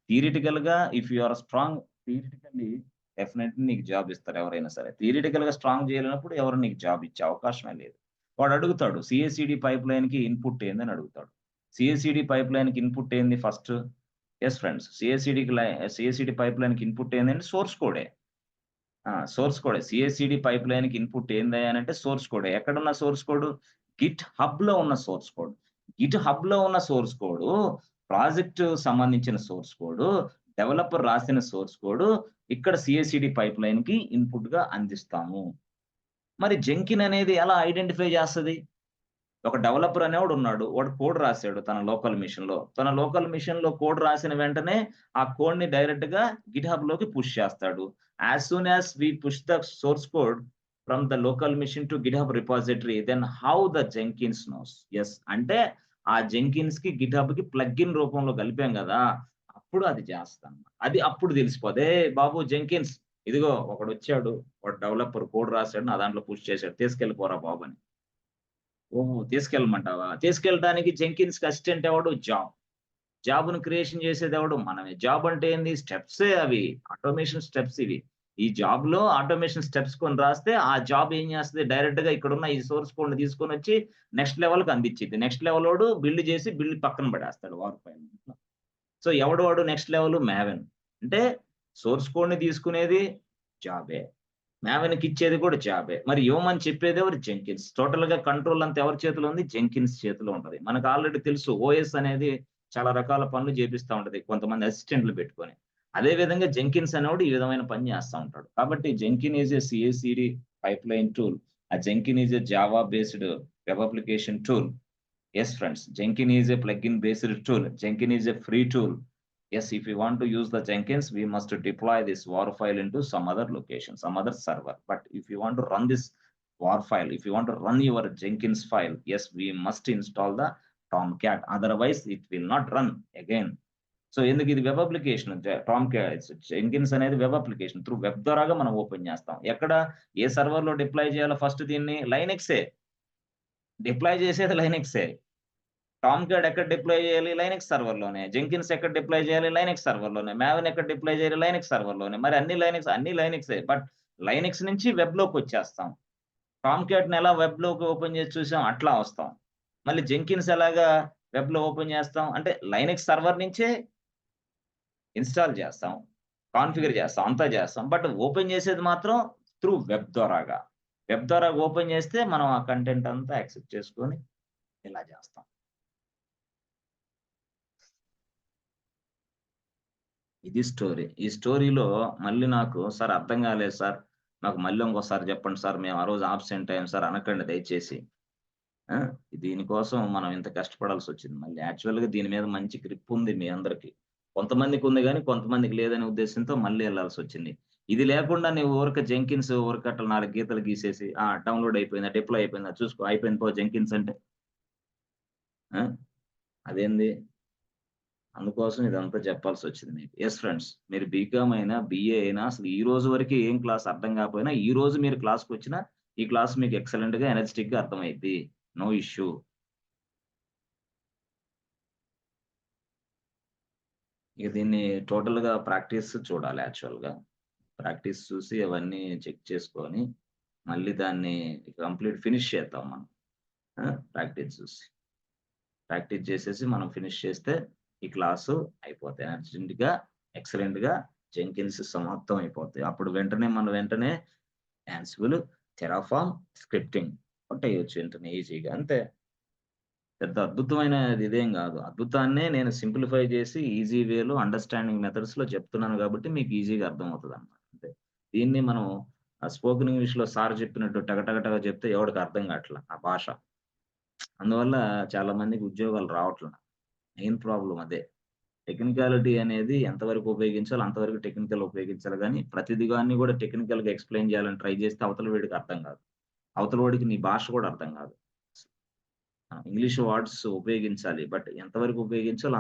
థియరిటికల్ గా if you are strong theoretically definitely నీకు జాబ్ ఇస్తారు ఎవరైనా సరే థియరిటికల్ గా స్ట్రాంగ్ చేయలేనప్పుడు ఎవరు నీకు జాబ్ ఇచ్చే అవకాశమే లేదు వాడు అడుగుతాడు సిఎస్సిడి పైప్ లైన్ కి ఇన్పుట్ ఏంది అని అడుగుతాడు సిఎస్సిడి పైప్ లైన్ కి ఇన్పుట్ ఏంది first yes friends CICD pipeline కి ఇన్పుట్ ఏంటంటే సోర్స్ కోడే సిఎస్సిడి పైప్ లైన్ కి ఇన్పుట్ ఏంది అని అంటే సోర్స్ కోడ్ ఎక్కడున్న సోర్స్ కోడ్ గిట్ హబ్ లో ఉన్న సోర్స్ కోడ్ గిట్ హబ్ లో ఉన్న సోర్స్ కోడ్ ప్రాజెక్ట్ సంబంధించిన సోర్స్ కోడ్ డెవలపర్ రాసిన సోర్స్ కోడ్ ఇక్కడ సిఎస్సిడి పైప్ లైన్ కి ఇన్పుట్ గా అందిస్తాము మరి జెంకిన్ అనేది ఎలా ఐడెంటిఫై చేస్తుంది ఒక డెవలపర్ అనేవాడు ఉన్నాడు వాడు కోడ్ రాశాడు తన లోకల్ మిషన్ లో కోడ్ రాసిన వెంటనే ఆ కోడ్ ని డైరెక్ట్ గా గిట్ హబ్ లోకి పుష్ చేస్తాడు as soon as we push the source code from the local machine to GitHub repository then how the Jenkins knows yes అంటే ఆ జెంకిన్స్ కి గిట్ హబ్ కి ప్లగ్ఇన్ రూపంలో కలిపాం కదా అప్పుడు అది చేస్తాను అది అప్పుడు తెలిసిపోతే బాబు జెంకిన్స్ ఇదిగో ఒకడు వచ్చాడు వాడు డెవలపర్ కోడ్ రాశాడు నా దాంట్లో పుష్ చేశాడు తీసుకెళ్ళిపోరా బాబు అని ఓహో తీసుకెళ్ళమంటావా తీసుకెళ్ళడానికి జెంకిన్స్ కి అసిస్టెంట్ ఎవడు జాబ్ను క్రియేషన్ చేసేది ఎవడు మనమే జాబ్ అంటే ఏంది స్టెప్సే అవి ఆటోమేషన్ స్టెప్స్ ఇవి ఈ జాబ్ లో ఆటోమేషన్ స్టెప్స్ కొని రాస్తే ఆ జాబ్ ఏం చేస్తుంది డైరెక్ట్ గా ఇక్కడ ఉన్న ఈ సోర్స్ కోడ్ ని తీసుకొని వచ్చి నెక్స్ట్ లెవెల్ కి అందించింది నెక్స్ట్ లెవెల్ వాడు బిల్డ్ చేసి బిల్డ్ పక్కన పడేస్తాడు వార్ ఫైల్ సో ఎవడు వాడు నెక్స్ట్ లెవెల్ మ్యావెన్. అంటే సోర్స్ కోడ్‌ని తీసుకునేది జాబే. మ్యావెన్‌కి ఇచ్చేది కూడా జాబే. మరి ఇవ్వమని చెప్పేది ఎవరు? జెంకిన్స్. టోటల్‌గా కంట్రోల్ అంతా ఎవరి చేతిలో ఉంది? జెంకిన్స్ చేతిలో ఉంటది. మనకు ఆల్రెడీ తెలుసు ఓఎస్ అనేది చాలా రకాల పనులు చేపిస్తా ఉంటది. కొంతమంది అసిస్టెంట్‌లు పెట్టుకొని. అదే విధంగా జెంకిన్స్ అనేవాడు ఈ విధమైన పని చేస్తా ఉంటాడు. కాబట్టి Jenkin is a CICD pipeline tool. ఆ Jenkin is a Java based web application tool. Yes, friends, Jenkins is a plugin based tool. Jenkins is a free tool. Yes, if you want to use the Jenkins, we must deploy this WAR file into some other location, some other server. But if you want to run this WAR file, if you want to run your Jenkins file, yes, we must install the Tomcat. Otherwise, it will not run again. So ఎందుకు ఇది వెబ్ అప్లికేషన్ టామ్‌క్యాట్ జెంకిన్స్ అనేది వెబ్ అప్లికేషన్. త్రూ వెబ్ ద్వారాగా మనం ఓపెన్ చేస్తాం. ఎక్కడ ఏ సర్వర్‌లో డిప్లాయ్ చేయాలో ఫస్ట్ దీన్ని లైనెక్సే. డిప్లాయ్ చేసేది లైనెక్సే. టామ్‌క్యాట్ ఎక్కడ డిప్లాయ్ చేయాలి? లైనెక్స్ సర్వర్‌లోనే. జెంకిన్స్ ఎక్కడ డిప్లాయ్ చేయాలి? లైనెక్స్ సర్వర్‌లోనే. మావెన్ ఎక్కడ డిప్లాయ్ చేయాలి? లైనెక్స్ సర్వర్‌లోనే. మరి అన్ని లైనెక్సే. బట్ లైనెక్స్ నుంచి వెబ్‌లోకొచ్చేస్తాం. టామ్‌క్యాట్‌ని ఎలా వెబ్‌లోకి ఓపెన్ చేసి చూసాం అట్లా వస్తాం. మళ్ళీ జెంకిన్స్ ఎలాగా వెబ్‌లో ఓపెన్ చేస్తాం? అంటే లైనెక్స్ సర్వర్ నుంచే ఇన్‌స్టాల్ చేస్తాం. కాన్ఫిగర్ చేస్తాం. అంతా చేస్తాం. బట్ ఓపెన్ చేసేది మాత్రం త్రూ వెబ్ ద్వారాగా. వెబ్ ద్వారా ఓపెన్ చేస్తే మనం ఆ కంటెంట్ అంతా యాక్సెప్ట్ చేసుకొని ఇలా చేస్తాం. ఇది స్టోరీ. ఈ స్టోరీలో మళ్ళీ నాకు సార్ అర్థం కాలేదు సార్. నాకు మళ్ళీ ఇంకోసారి చెప్పండి సార్. మేము ఆ రోజు ఆబ్సెంట్ అయ్యాం సార్ అనకండి దయచేసి. ఆ! దీనికోసం మనం ఇంత కష్టపడాల్సొచ్చింది. మళ్ళీ యాక్చువల్‌గా దీని మీద మంచి గ్రిప్ ఉంది మీ అందరికి. కొంతమందికి ఉంది గానీ, కొంతమందికి లేదనే ఉద్దేశ్యంతో మళ్ళీ ఎళ్ళాల్సొచ్చింది. ఇది లేకుండా నువ్వు ఊరక జెంకిన్స్ ఊరక అట్లా 4 గీతలు గీసేసి డౌన్‌లోడ్ అయిపోయిందా, డిప్లాయ్ అయిపోయిందా చూసుకో అయిపోయింది పో జెంకిన్స్ అంటే. ఆ! అదేంది? అందుకోసం ఇదంతా చెప్పాల్సొచ్చింది మీకు. Yes friends. మీరు బీకామ్ అయినా, బీఏ అయినా అసలు ఈ రోజు వరకు ఏం క్లాస్ అర్థం కాకపోయినా, ఈ రోజు మీరు క్లాస్‌కొచ్చినా, ఈ క్లాస్ మీకు ఎక్సలెంట్‌గా, ఎనర్జిటిక్‌గా అర్థమైద్ది. No issue. ఇక దీన్ని టోటల్‌గా ప్రాక్టీస్ చూడాలి యాక్చువల్‌గా. ప్రాక్టీస్ చూసి అవన్నీ చెక్ చేసుకొని, మళ్ళీ దాన్ని కంప్లీట్ ఫినిష్ చేద్దాం మనం. ఆ! ప్రాక్టీస్ చూసి. ప్రాక్టీస్ చేసేసి మనం ఫినిష్ చేస్తే ఈ క్లాసు అయిపోతాయి. అర్జెంట్‌గా, ఎక్సలెంట్‌గా జెంకిన్స్ సమాప్తం అయిపోతాయి. అప్పుడు వెంటనే యాన్సిబుల్, టెరాఫార్మ్, స్క్రిప్టింగ్ కొట్టేయొచ్చు వెంటనే ఈజీగా. అంతే. పెద్ద అద్భుతమైనది ఇదేం గాదు. అద్భుతాన్నే నేను సింప్లిఫై చేసి ఈజీ వేలో అండర్‌స్టాండింగ్ మెథడ్స్‌లో చెప్తున్నాను గాబట్టి మీకు ఈజీగా అర్థమవుతదనమాట. అంతే. దీన్ని మనం స్పోకెన్ ఇంగ్లీష్‌లో సార్ చెప్పినట్టు టక టక టక చెప్తే ఎవడికి అర్థం గాట్ల ఆ భాష. అందువల్ల చాలా మందికి ఉద్యోగాలు రావట్ల. మెయిన్ ప్రాబ్లమ్ అదే. టెక్నికాలిటీ అనేది ఎంతవరకు ఉపయోగించాలో అంతవరకు టెక్నికల్ ఉపయోగించాలి గానీ, ప్రతిది గాని గూడా టెక్నికల్‌గా ఎక్స్‌ప్లెయిన్ చేయాలని ట్రై చేస్తే అవతల వాడికి అర్థం గాదు. అవతల వాడికి నీ భాష కూడా అర్థం గాదు. ఇంగ్లీష్ వర్డ్స్ ఉపయోగించాలి. బట్ ఎంతవరకు ఉపయోగించాలో